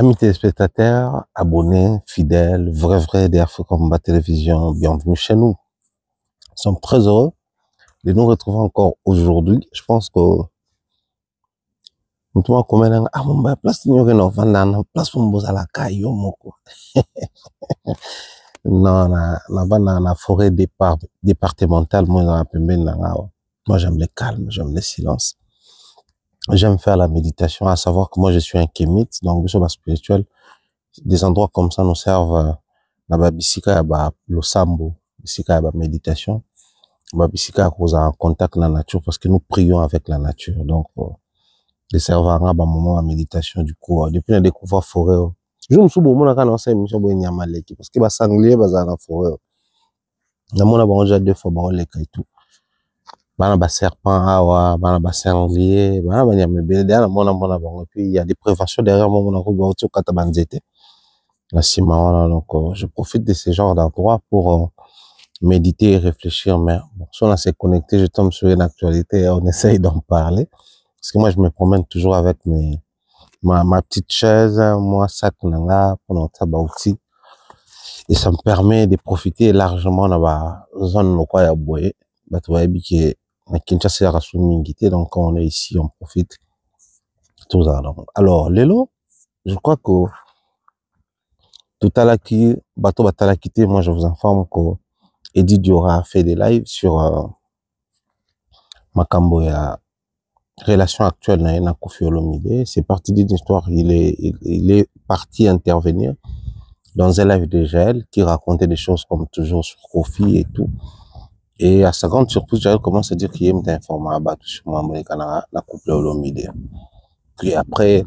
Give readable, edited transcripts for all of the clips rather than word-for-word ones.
Amis téléspectateurs, abonnés, fidèles, vrais d'Afrique Combat Télévision, bienvenue chez nous. Nous sommes très heureux de nous retrouver encore aujourd'hui. Je pense que nous sommes comme un place de place pour la caille. Non, la forêt départementale, moi j'aime le calme, j'aime le silence. J'aime faire la méditation, à savoir que moi je suis un kémite, donc je suis spirituel. Des endroits comme ça nous servent la bisika le sambo, bisika la méditation, la bisika cause en contact avec la nature parce que nous prions avec la nature. Donc les serveurs à moment de méditation du coup depuis la découverte forêt. Je me suis bon mon quand on s'est émission bo nyamaleki parce que ba sanglier bazala la forêt. Na mona ba déjà deux fois ba leka et tout. Bana ba serpent awa, bana ba sanglier, bana ba nyamebele derrière mona bango puis il y a des préventions derrière moi mona ko ba otu kata banzete. La Simawala, donc je profite de ces genres d'endroits pour méditer et réfléchir, mais bon, si on s'est connecté, je tombe sur une actualité et on essaye d'en parler, parce que moi je me promène toujours avec ma petite chaise, moi sac nanga, pendant outil, et ça me permet de profiter largement dans la zone où il y a boye, bah tu vois que na Kinshasa ya Mingité, donc quand on est ici, on profite tout ça. Alors Lelo, je crois que tout à l'heure qui bateau batala quitté, moi je vous informe que Eddie Diora a fait des lives sur Makambo ya relation actuelle na Koffi Olomide. C'est parti d'une histoire, il est parti intervenir dans un live de Jaël qui racontait des choses comme toujours sur Koffi et tout. Et à sa grande surprise, Jaël commence à dire qu'il aime t'informer à battre sur moi, la couple Olomide. Puis après,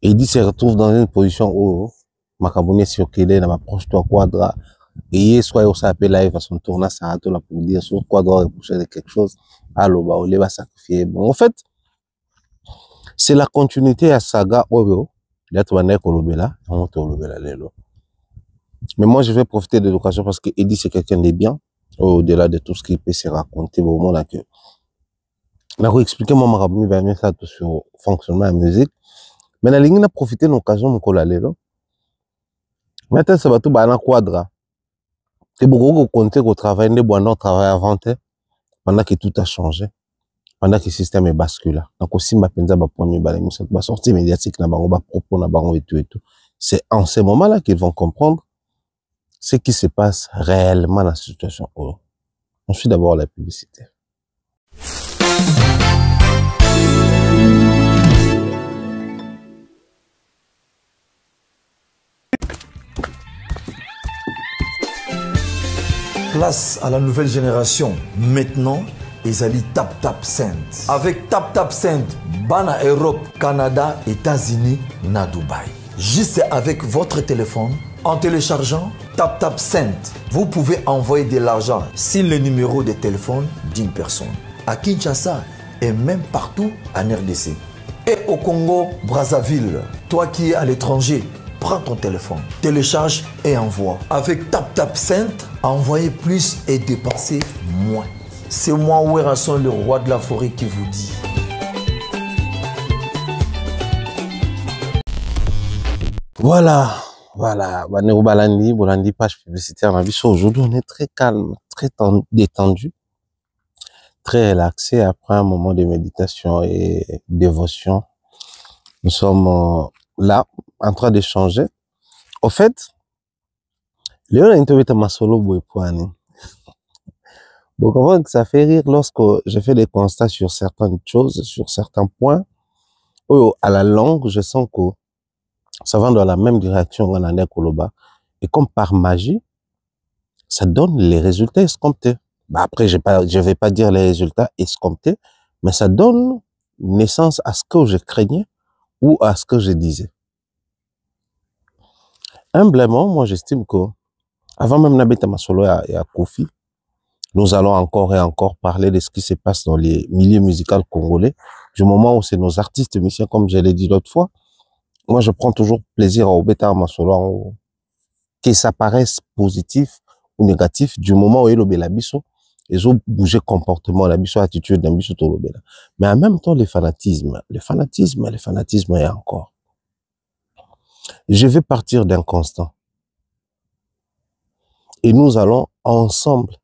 Eddie se retrouve dans une position où Makabouné sur Kélé, approche-toi Quadra, et soit on s'appelle live à son tournage, ça a tout là pour dire sur Quadra reprocher de quelque chose, alors bah on les va sacrifier. Bon, en fait, c'est la continuité à saga Oyo, d'être Wanek Olobela, on te Olobela Lelo. Mais moi je vais profiter de l'occasion parce que Eddie c'est quelqu'un de bien, au-delà de tout ce qu'il peut se raconter, au moment là que. On a expliqué moi Makabouné va mettre ça tout sur le fonctionnement de la musique. Mais la ligne a profité de l'occasion de Kolalelo. Maintenant, ça va tout dans Quadra. C'est beaucoup de compter qu'au travail, des bois non travail avant, pendant que tout a changé, pendant que le système est basculé. Donc aussi, ma penza va prendre une sortie médiatique, na bango, propos, na bango et tout et tout. C'est en ces moments-là qu'ils vont comprendre ce qui se passe réellement dans la situation. Ensuite, d'abord la publicité. Place à la nouvelle génération. Maintenant, Ezali Tap Tap Send. Avec Tap Tap Send, Bana Europe, Canada, États-Unis, na Dubaï. Juste avec votre téléphone, en téléchargeant Tap Tap Send, vous pouvez envoyer de l'argent sur le numéro de téléphone d'une personne. À Kinshasa et même partout en RDC. Et au Congo, Brazzaville, toi qui es à l'étranger, prends ton téléphone, télécharge et envoie. Avec Tap Tap Send, envoyez plus et dépensez moins. C'est moi, Werasson, le roi de la forêt, qui vous dit. Voilà. Bolandi, page publicitaire. Aujourd'hui, on est très calme, très détendu, très relaxé après un moment de méditation et dévotion. Nous sommes là, en train d'échanger. Au fait, Léon a interviewé ma solo Boepouane. Bon, comment que ça fait rire lorsque je fais des constats sur certaines choses, sur certains points, où à la longue, je sens que ça va dans la même direction en année Koloba. Et comme par magie, ça donne les résultats escomptés. Bah après, je vais pas dire les résultats escomptés, mais ça donne naissance à ce que je craignais ou à ce que je disais. Humblement, moi, j'estime que, avant même d'habiter ma solo et à Koffi, nous allons encore et encore parler de ce qui se passe dans les milieux musicaux congolais, du moment où c'est nos artistes musiciens, comme je l'ai dit l'autre fois. Moi, je prends toujours plaisir à obéter à ma solo, que ça paraisse positif ou négatif, du moment où il y a l'abisso, ils ont bougé comportement, l'abisso, attitude, l'abisso, tout le. Mais en même temps, le fanatisme est encore. Je vais partir d'un constat. Et nous allons ensemble,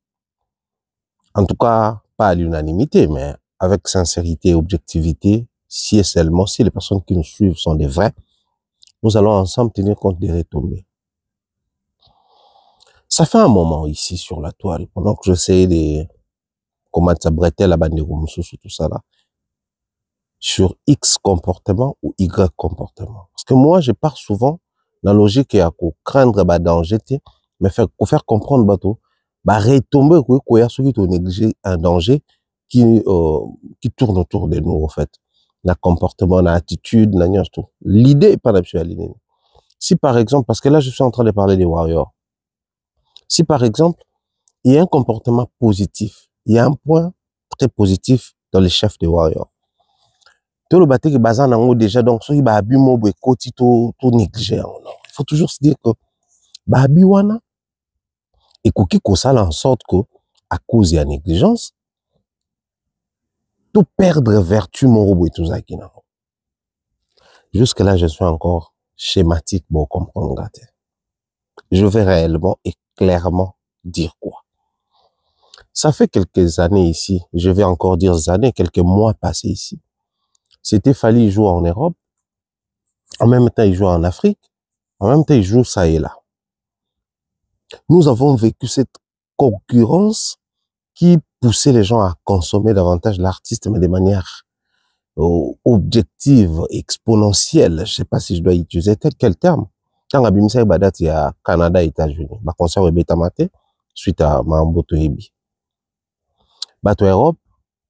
en tout cas pas à l'unanimité, mais avec sincérité et objectivité, si et seulement si les personnes qui nous suivent sont des vrais, nous allons ensemble tenir compte des retombées. Ça fait un moment ici sur la toile, pendant que j'essayais de comment ça bretter la bande de tout ça là, sur X comportement ou Y comportement. Parce que moi, je pars souvent dans la logique à craindre bah danger, mais faire comprendre bateau, bah retomber quoi ceux qui ont négligé un danger qui tourne autour de nous en fait. La comportement, l'attitude, la nuance, tout. L'idée est pas d'absolument. Si par exemple, parce que là je suis en train de parler des warriors, si par exemple il y a un comportement positif, il y a un point très positif dans les chefs des warriors. Tout le bâti qui est basé en haut déjà, donc ceux qui ba abus mo be koti tout négligé. Il faut toujours se dire que ba abus wana et koki ko sala en sorte que à cause de la négligence tout perdre vertu morobo et tout ça qui n'a. Jusque là je suis encore schématique pour comprendre. Je vais réellement et clairement dire quoi. Ça fait quelques années ici, je vais encore dire années, quelques mois passés ici. C'était fallu jouer en Europe, en même temps il joue en Afrique, en même temps il joue ça et là. Nous avons vécu cette concurrence qui poussait les gens à consommer davantage l'artiste, mais de manière objective, exponentielle. Je sais pas si je dois utiliser quel terme. Quand Abimsa Badat, il y a Canada et États-Unis. Ma concert est bétamate suite à Mamboto Ebi. Bato Europe,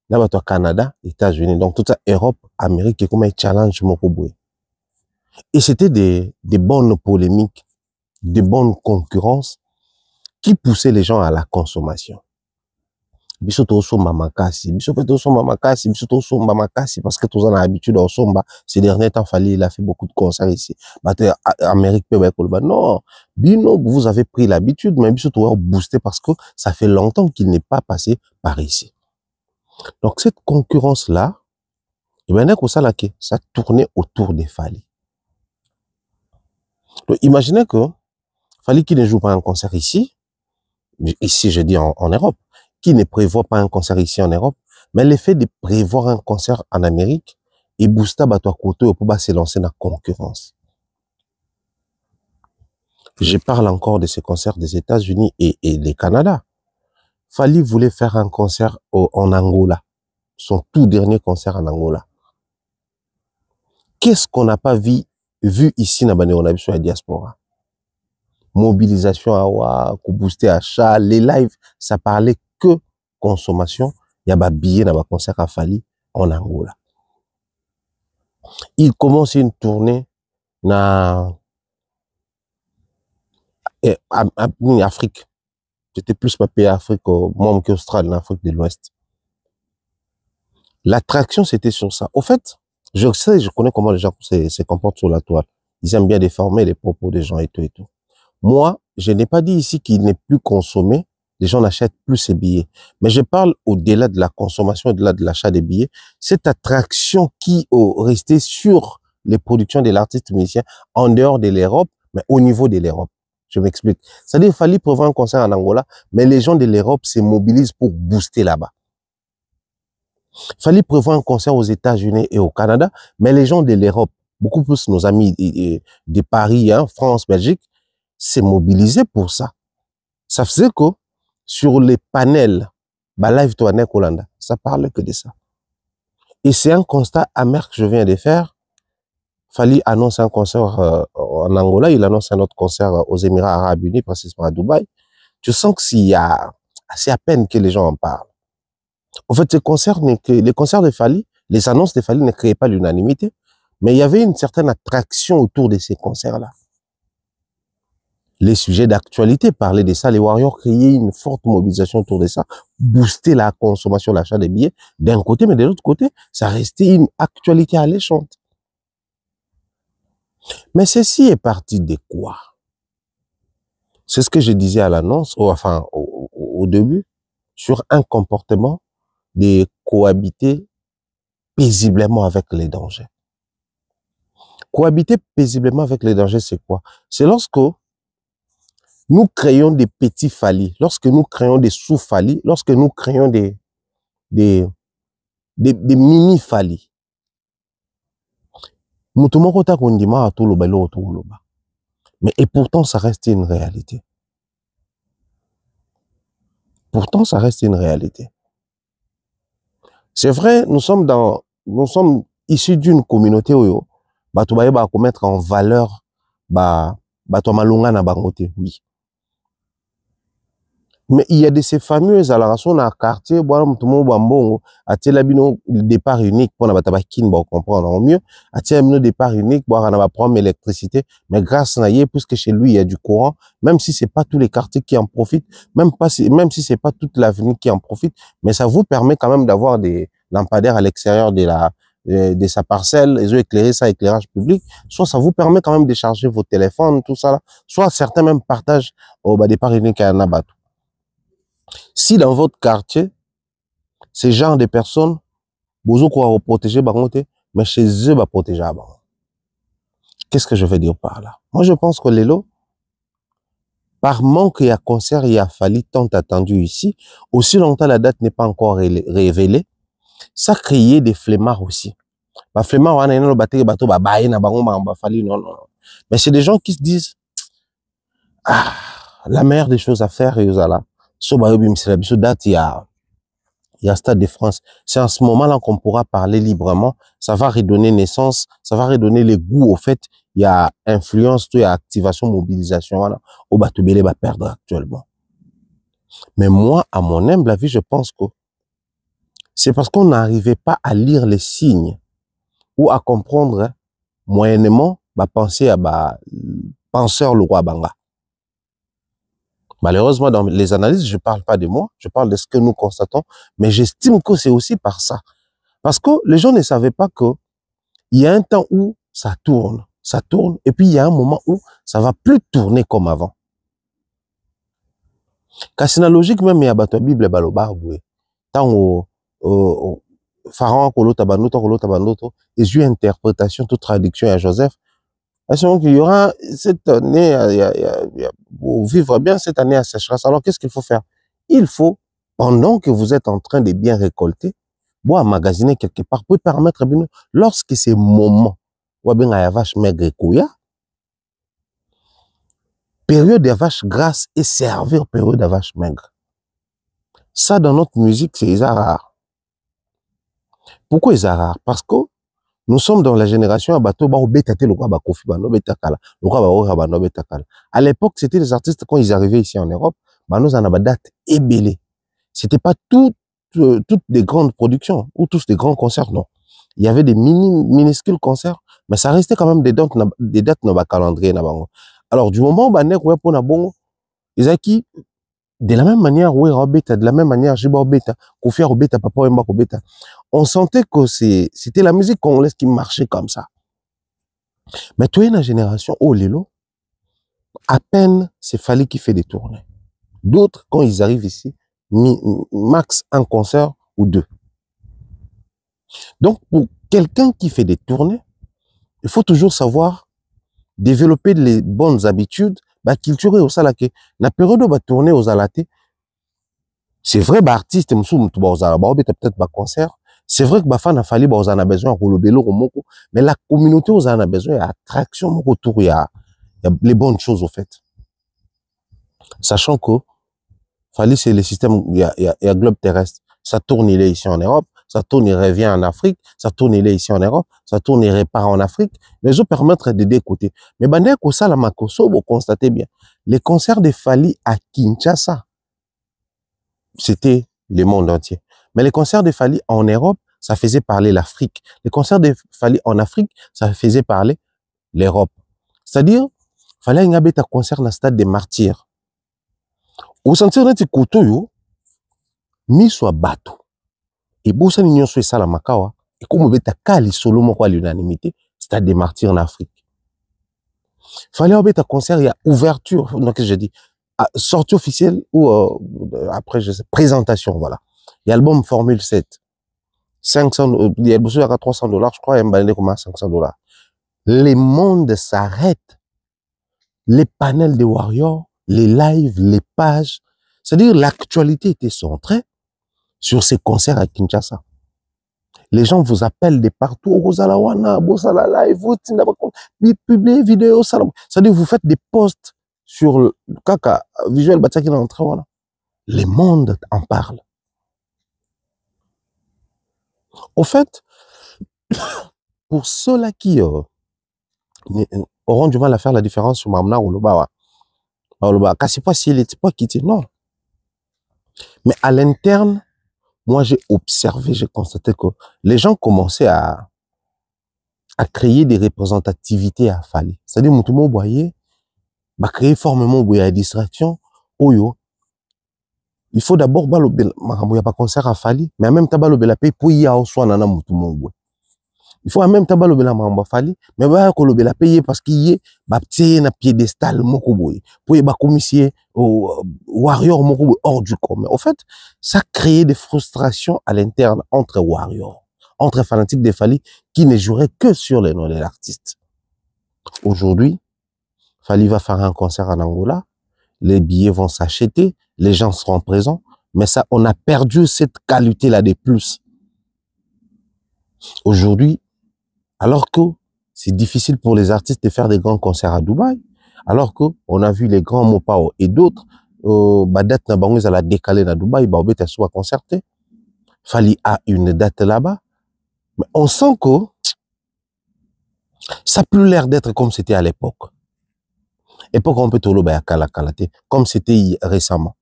là bato Canada, États-Unis. Donc toute ça Europe, Amérique, comme un challenge mon poboué. Et c'était des bonnes polémiques, des bonnes concurrences qui poussaient les gens à la consommation. Biso to somba makasi, biso to somba makasi, biso to somba makasi parce que tous on a l'habitude au somba. Ces derniers temps, il a fait beaucoup de concerts ici. Amérique non, Bino, vous avez pris l'habitude, mais biso to boosté parce que ça fait longtemps qu'il n'est pas passé par ici. Donc cette concurrence là, et ben ça tournait autour des Fally. Donc imaginez que Fally qui ne joue pas un concert ici je dis en Europe, qui ne prévoit pas un concert ici en Europe, mais le fait de prévoir un concert en Amérique et booster bateau côté pour se lancer dans la concurrence. Je parle encore de ces concerts des États-Unis et du Canada. Fally voulait faire un concert en Angola, son tout dernier concert en Angola. Qu'est-ce qu'on n'a pas vu ici dans la diaspora? Mobilisation à booster achat, les lives, ça parlait que consommation. Il y a des billets dans le concert à Fally en Angola. Il commence une tournée en Afrique. C'était plus pas pays Afrique, même qu'Australie, en Afrique de l'Ouest. L'attraction, c'était sur ça. Au fait, je connais comment les gens se comportent sur la toile. Ils aiment bien déformer les propos des gens et tout et tout. Moi, je n'ai pas dit ici qu'il n'est plus consommé, les gens n'achètent plus ces billets. Mais je parle au-delà de la consommation, au-delà de l'achat des billets, cette attraction qui est restée sur les productions de l'artiste musicien en dehors de l'Europe, mais au niveau de l'Europe. Je m'explique. C'est-à-dire qu'il fallait prévoir un concert en Angola, mais les gens de l'Europe se mobilisent pour booster là-bas. Il fallait prévoir un concert aux États-Unis et au Canada, mais les gens de l'Europe, beaucoup plus nos amis de Paris, hein, France, Belgique, s'est mobilisé pour ça. Ça faisait que sur les panels, live tourné Kolanda, ça parlait que de ça. Et c'est un constat amer que je viens de faire. Fally annonce un concert en Angola, il annonce un autre concert aux Émirats Arabes Unis, précisément à Dubaï. Tu sens que c'est à peine que les gens en parlent. En fait, les concerts de Fally, les annonces de Fally ne créaient pas l'unanimité, mais il y avait une certaine attraction autour de ces concerts-là. Les sujets d'actualité parlaient de ça, les Warriors créaient une forte mobilisation autour de ça, booster la consommation, l'achat des billets d'un côté, mais de l'autre côté, ça restait une actualité alléchante. Mais ceci est parti de quoi? C'est ce que je disais à l'annonce, enfin au début, sur un comportement de cohabiter paisiblement avec les dangers. Cohabiter paisiblement avec les dangers, c'est quoi? C'est lorsque nous créons des petits Fally, lorsque nous créons des sous-Fally, lorsque nous créons des mini Fally. Mais et pourtant, ça reste une réalité. Pourtant, ça reste une réalité. C'est vrai, nous sommes issus d'une communauté où bato ba mettre en valeur bato malunga na bangote, oui. Mais il y a de ces fameuses alarations dans le quartier, boire mutumo bambongo, atela bino départ unique pour na batabakin ba comprendre mieux, atela bino départ unique boire na ba prendre l'électricité, mais grâce à yé puisque chez lui il y a du courant, même si c'est pas tous les quartiers qui en profitent, même si c'est pas toute l'avenue qui en profite, mais ça vous permet quand même d'avoir des lampadaires à l'extérieur de sa parcelle, les eaux éclairées, ça éclairage public, soit ça vous permet quand même de charger vos téléphones, tout ça là, soit certains même partagent au départ unique à Nabatou. Si dans votre quartier, ces genres de personnes, vous allez protéger, mais chez eux, vous protéger. Qu'est-ce que je veux dire par là? Moi, je pense que Lelo, par manque il y a concert, il y a fallu tant attendu ici, aussi longtemps la date n'est pas encore révélée, ça crée des flemmards aussi. Les flemmards, non. Mais c'est des gens qui se disent, ah, la meilleure des choses à faire, il y a Stade de France. C'est en ce moment-là qu'on pourra parler librement. Ça va redonner naissance, ça va redonner les goûts. Au fait, il y a influence, il y a activation, mobilisation. Voilà. Au Batubélé va perdre actuellement. Mais moi, à mon humble avis, je pense que c'est parce qu'on n'arrivait pas à lire les signes ou à comprendre moyennement, penser à penseur le roi Banga. Malheureusement, dans les analyses, je parle pas de moi, je parle de ce que nous constatons, mais j'estime que c'est aussi par ça. Parce que les gens ne savaient pas que il y a un temps où ça tourne, et puis il y a un moment où ça va plus tourner comme avant. Cassina logique même, il y a la Bible baloba, tant Pharaon kolota bandoto, et j'ai interprétation, toute traduction à Joseph. Donc, il y aura cette année, pour vivre bien cette année à sécheresse. Alors, qu'est-ce qu'il faut faire? Il faut, pendant que vous êtes en train de bien récolter, boire magasiner quelque part, pour permettre, lorsque c'est moment, ou bien la vache maigre kouya, période de vache grasse et servir période de vache maigre. Ça, dans notre musique, c'est rare. Pourquoi c'est rare? Parce que nous sommes dans la génération à l'époque, c'était les artistes, quand ils arrivaient ici en Europe, nous en avons date ébélée. C'était pas toutes des grandes productions, ou tous des grands concerts, non. Il y avait des minuscules concerts, mais ça restait quand même des dates dans le calendrier. Alors, du moment où ils ont qui, de la même manière, de la même manière, on sentait que c'était la musique congolaise qui marchait comme ça. Mais toi, une génération, oh Lelo, à peine c'est Fally qui fait des tournées. D'autres, quand ils arrivent ici, max un concert ou deux. Donc, pour quelqu'un qui fait des tournées, il faut toujours savoir développer les bonnes habitudes, culturer au salake. La période où va tourner aux alatés, c'est vrai, artiste, peut-être concert. C'est vrai que Bafan a fallu, on a besoin de mais la communauté, on a besoin d'attraction autour, il y a les bonnes choses, au fait. Sachant que Fally, c'est le système, il y a globe terrestre. Ça tourne, il est ici en Europe, ça tourne, il revient en Afrique, ça tourne, il est ici en Europe, ça tourne, il repart en Afrique. Mais je permettre de d'écouter. Mais bandé ko ça la makoso, vous constatez bien. Les concerts de Fally à Kinshasa, c'était le monde entier. Mais les concerts de Fally en Europe, ça faisait parler l'Afrique. Les concerts de Fally en Afrique, ça faisait parler l'Europe. C'est-à-dire, Fally y avait un concert dans le stade des Martyrs. Au sentir que koto yo, mi soit bateau. Et bossa n'ignon soit ça la makawa. Et comme beta kali solo moko à l'unanimité, stade des Martyrs en Afrique. Fally y un concert, il y a ouverture, donc je dis, sortie officielle ou après, je sais, présentation, voilà. Il y a l'album Formule 7. 500, il y a $300, je crois, et un balai comme $500. les mondes s'arrêtent. Les panels des Warriors, les lives, les pages. C'est-à-dire l'actualité était centrée sur ces concerts à Kinshasa. Les gens vous appellent de partout. Publiez vidéo. C'est-à-dire vous faites des posts sur le Kaka Visual Bataki dans le. Les mondes en parlent. Au fait, pour ceux-là qui auront du mal à faire la différence sur Mamna ou Lobawa, c'est pas s'il n'était pas quitté, non. Mais à l'interne, moi j'ai observé, j'ai constaté que les gens commençaient à créer des représentativités à Fali. C'est-à-dire, tout le monde voyait, créer formellement une distraction. Oyo, il faut d'abord il y a pas concert à Fali, mais en même temps, la paix pour y avoir soit nana tout le monde. Il faut en même temps balobela mamba Fali, mais ba ko lobela payer parce qu'il y a un piédestal moko boy pour y ba commissaire warrior moko boy hors du commun. En fait, ça crée des frustrations à l'interne entre warriors, entre fanatiques de Fali qui ne joueraient que sur les noms de l'artiste. Aujourd'hui, Fali va faire un concert en Angola, les billets vont s'acheter, les gens seront présents, mais ça, on a perdu cette qualité-là de plus. Aujourd'hui, alors que c'est difficile pour les artistes de faire des grands concerts à Dubaï, alors que on a vu les grands Mopao et d'autres, date na bango la décaler à Dubaï, obeta soit concerté. Fali a une date là-bas, mais on sent que ça n'a plus l'air d'être comme c'était à l'époque. Époque on peut tolo ba kala kalate, comme c'était récemment.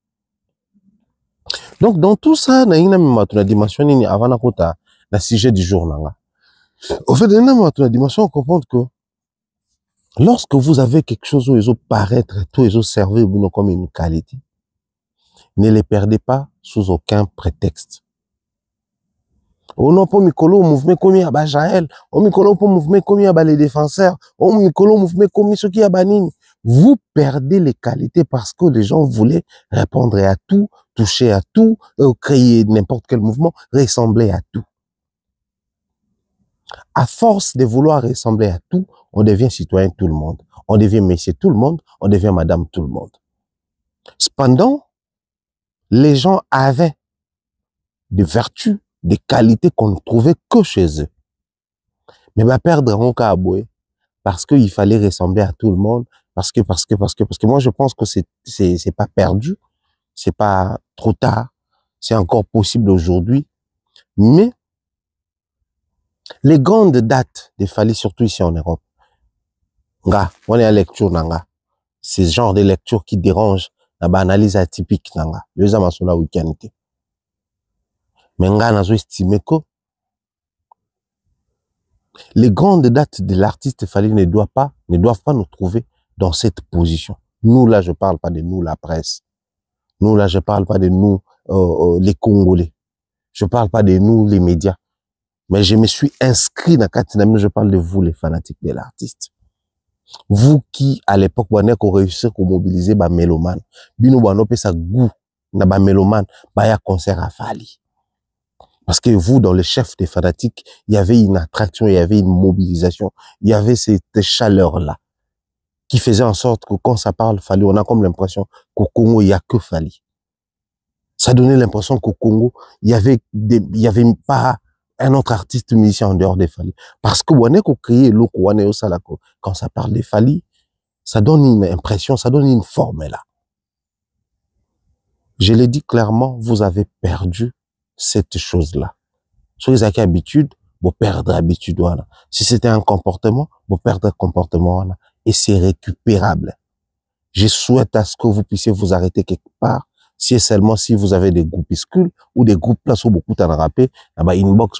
Donc dans tout ça, na ina ma dimension ni avant na kota na sujet du jour nanga. Au fait, dans la dimension, on comprend que lorsque vous avez quelque chose où ils ont paraître, tout ils ont servi comme une qualité, ne les perdez pas sous aucun prétexte. On n'a pas mikolo mouvement comme il y a Jaël, on mikolo pas mouvement comme il y a les défenseurs, on mikolo mouvement comme ceux qui y a banine. Vous perdez les qualités parce que les gens voulaient répondre à tout, toucher à tout, créer n'importe quel mouvement, ressembler à tout. À force de vouloir ressembler à tout, on devient citoyen tout le monde. On devient monsieur tout le monde, on devient madame tout le monde. Cependant, les gens avaient des vertus, des qualités qu'on ne trouvait que chez eux. Mais perdre un cas à bouer parce qu'il fallait ressembler à tout le monde, parce que moi je pense que c'est pas perdu, c'est pas trop tard, c'est encore possible aujourd'hui, mais les grandes dates des Fali, surtout ici en Europe, on est à lecture nanga. C'est ce genre de lecture qui dérange la analyse atypique nanga. Les hommes sont là week-end. Mais nga nazo estimé que les grandes dates de l'artiste Fali ne doivent pas nous trouver dans cette position. Nous là, je parle pas de nous la presse. Nous là, je parle pas de nous les Congolais. Je parle pas de nous les médias. Mais je me suis inscrit dans Katinam, je parle de vous les fanatiques de l'artiste. Vous qui, à l'époque, vous avez réussi à mobiliser les mélomanes. Bino vous avez ça goût na ba mélomane, ba concert à Fali. Parce que vous, dans le chef des fanatiques, il y avait une attraction, il y avait une mobilisation, il y avait cette chaleur-là qui faisait en sorte que quand ça parle Fali, on a comme l'impression qu'au Congo, il n'y a que Fali. Ça donnait l'impression qu'au Congo, il y avait pas un autre artiste musicien en dehors des Fali. Parce que on est créé le quand ça parle des Fali, ça donne une impression, ça donne une forme là. Je l'ai dit clairement, vous avez perdu cette chose-là. Si vous avez habitude, vous perdez l'habitude. Si c'était un comportement, vous perdez le comportement. Et c'est récupérable. Je souhaite à ce que vous puissiez vous arrêter quelque part. Si et seulement si vous avez des groupuscules ou des groupes là où beaucoup t'en rappé, inbox,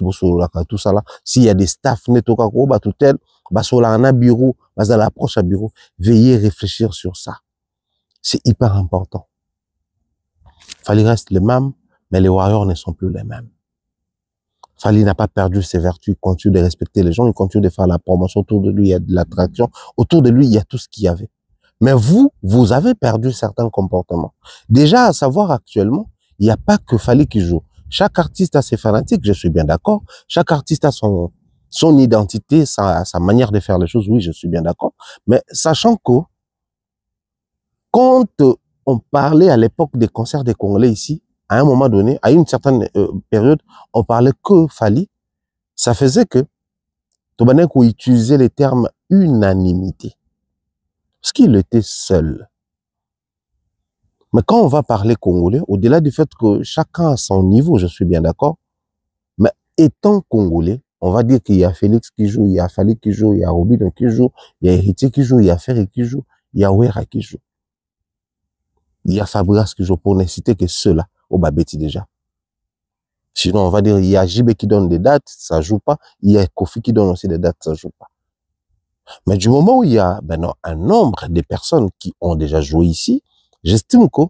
tout ça là. S'il y a des staffs, tout tel, sur un bureau, dans l'approche à bureau, veillez réfléchir sur ça. C'est hyper important. Fali reste les mêmes, mais les Warriors ne sont plus les mêmes. Fali n'a pas perdu ses vertus, il continue de respecter les gens, il continue de faire la promotion, autour de lui il y a de l'attraction, autour de lui il y a tout ce qu'il y avait. Mais vous avez perdu certains comportements. Déjà, à savoir actuellement, il n'y a pas que Fali qui joue. Chaque artiste a ses fanatiques, je suis bien d'accord. Chaque artiste a son Son identité, sa manière de faire les choses, oui, je suis bien d'accord. Mais sachant que quand on parlait à l'époque des concerts des Congolais ici, à un moment donné, à une certaine période, on parlait que Fally, ça faisait que Tobanek utilisait les termes unanimité. Parce qu'il était seul. Mais quand on va parler congolais, au-delà du fait que chacun a son niveau, je suis bien d'accord, mais étant congolais, on va dire qu'il y a Félix qui joue, il y a Fally qui joue, il y a Robin qui joue, il y a Héritier qui joue, il y a Ferry qui joue, il y a Wera qui joue. Il y a Fabregas qui joue, pour ne citer que ceux-là, au Babeti déjà. Sinon, on va dire, il y a JB qui donne des dates, ça joue pas. Il y a Kofi qui donne aussi des dates, ça joue pas. Mais du moment où il y a un nombre de personnes qui ont déjà joué ici, j'estime que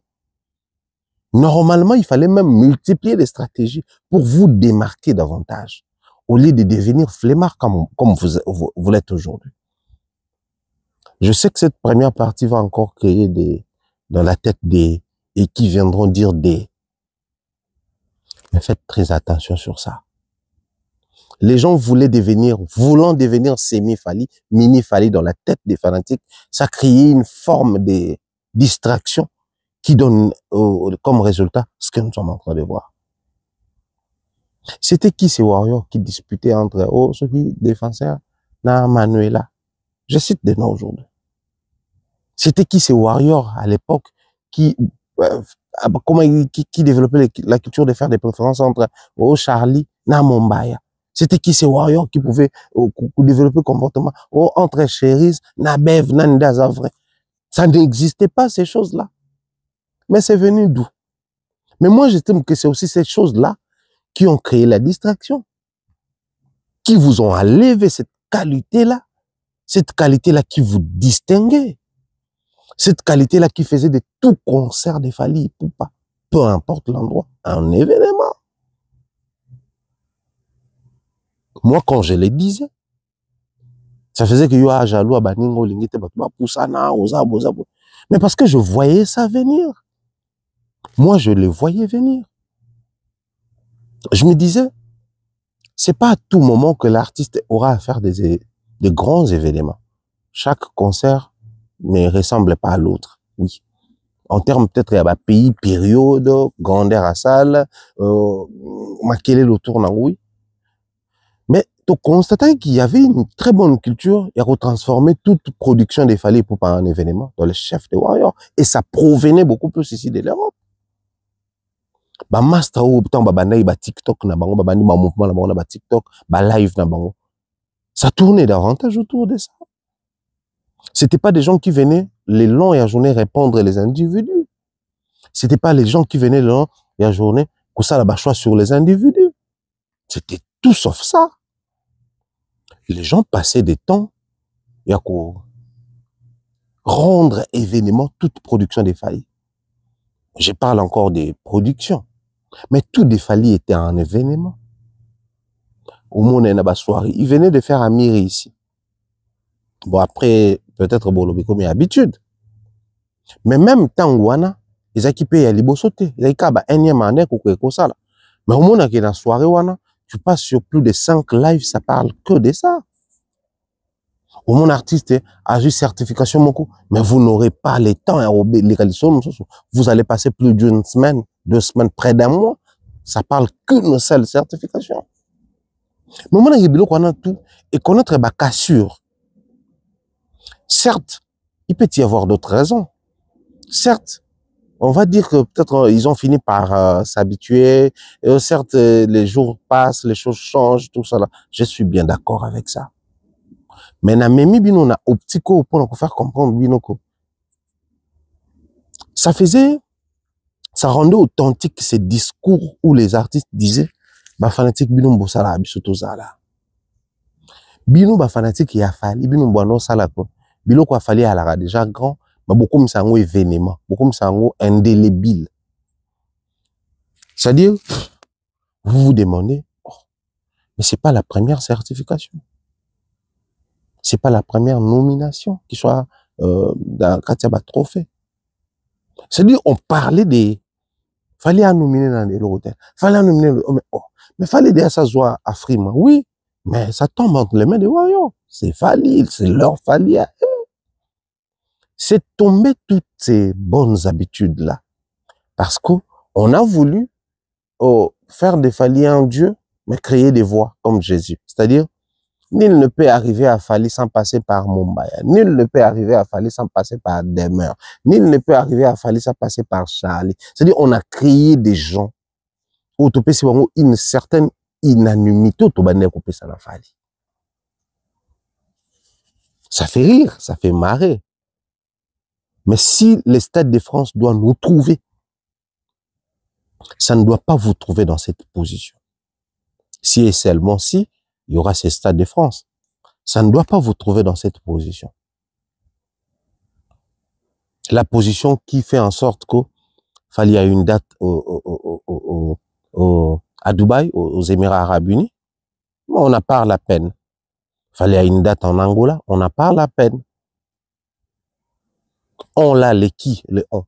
normalement, il fallait même multiplier les stratégies pour vous démarquer davantage, au lieu de devenir flemmard comme vous l'êtes aujourd'hui. Je sais que cette première partie va encore créer dans la tête et qui viendront dire mais faites très attention sur ça. Les gens voulant devenir semi-Fally, mini-Fally dans la tête des fanatiques, ça crée une forme de distraction qui donne comme résultat ce que nous sommes en train de voir. C'était qui ces Warriors qui disputaient entre ceux qui défenseurs, Manuela. Je cite des noms aujourd'hui. C'était qui ces Warriors à l'époque qui développaient la culture de faire des préférences entre Charlie, Mombaya. C'était qui ces Warriors qui pouvaient développer le comportement entre Cherise, Nabev, Ndazavre. Ça n'existait pas ces choses-là. Mais c'est venu d'où? Mais moi, j'estime que c'est aussi ces choses-là qui ont créé la distraction, qui vous ont enlevé cette qualité-là qui vous distinguait, cette qualité-là qui faisait de tout concert de Fally Ipupa, peu importe l'endroit, un événement. Moi, quand je le disais, ça faisait que yo a jaloux à baningo lingite batba poussana oza. Mais parce que je voyais ça venir. Moi, je le voyais venir. Je me disais, c'est pas à tout moment que l'artiste aura à faire des grands événements. Chaque concert ne ressemble pas à l'autre, oui. En termes peut-être, il y a pays, période, grandeur à salle, maquiller le tour, oui. Mais tu constatais qu'il y avait une très bonne culture et à retransformer toute production des Fally Ipupa en événement dans le chef des Warriors. Et ça provenait beaucoup plus ici de l'Europe. Ba master ou tant ba bandai ba TikTok na bango ba bandi ba mouvement na bango na ba TikTok ba live na bango, ça tournait davantage autour de ça. C'était pas des gens qui venaient les longs et la journée répondre les individus. C'était pas les gens qui venaient le long et la journée que ça la choix sur les individus. C'était tout sauf ça. Les gens passaient des temps et à rendre événement toute production des Fally. Je parle encore des productions. Mais tout des Fally était un événement. Au monde, il y a une soirée. Ils venaient de faire Amiri ici. Bon, après, peut-être, bon, comme habitude. Mais même Tangwana, ils ont équipé à Libosoté. Ils ont équipé à énième année pour ça. Mais au monde, il y a une soirée, tu passes sur plus de 5 lives, ça parle que de ça. Au monde, artiste a eu certification, mais vous n'aurez pas le temps, vous allez passer plus d'une semaine, 2 semaines, près d'un mois. Ça parle que de cette certification. Mais moi, on a tout et connaître ma cassure. Certes, il peut y avoir d'autres raisons. Certes, on va dire que peut-être ils ont fini par s'habituer. Certes, les jours passent, les choses changent, tout ça là. Je suis bien d'accord avec ça. Mais na memi bino na optico pour nous faire comprendre binoko. Ça rendait authentique ces discours où les artistes disaient ba fanatique bino mbosala bisoto zala. Bino ba fanatique ya Fally bino mbano sala ko. Biloko a Fally alara déjà grand, mais beaucoup m'sango événement, beaucoup m'sango indélébile. C'est-à-dire, vous vous demandez, oh, mais c'est pas la première certification. C'est pas la première nomination qui soit dans Katiaba Trophée. C'est-à-dire, on parlait des Fallait à nominer dans les hôtels. Fallait à nominer mais fallait déjà ça soit à Frima. Oui, Mais ça tombe entre les mains des Warriors. C'est Fally, c'est leur Fally à eux. C'est tomber toutes ces bonnes habitudes-là. Parce qu'on a voulu faire des Fally un Dieu, mais créer des voies comme Jésus. C'est-à-dire, nul ne peut arriver à Fally sans passer par Mumbaya. Nul ne peut arriver à Fally sans passer par Demer. Nul ne peut arriver à Fally sans passer par Charlie. C'est-à-dire, on a créé des gens où tu peux une certaine unanimité où tu peux ça la Fally. Ça fait rire, ça fait marrer. Mais si les Stades de France doivent nous trouver, ça ne doit pas vous trouver dans cette position. Si et seulement si, il y aura ces Stades de France. Ça ne doit pas vous trouver dans cette position. La position qui fait en sorte qu'il fallait à une date à Dubaï, aux Émirats Arabes Unis, on n'a pas la peine. Fallait à une date en Angola, on n'a pas la peine. On l'a, les qui, les on.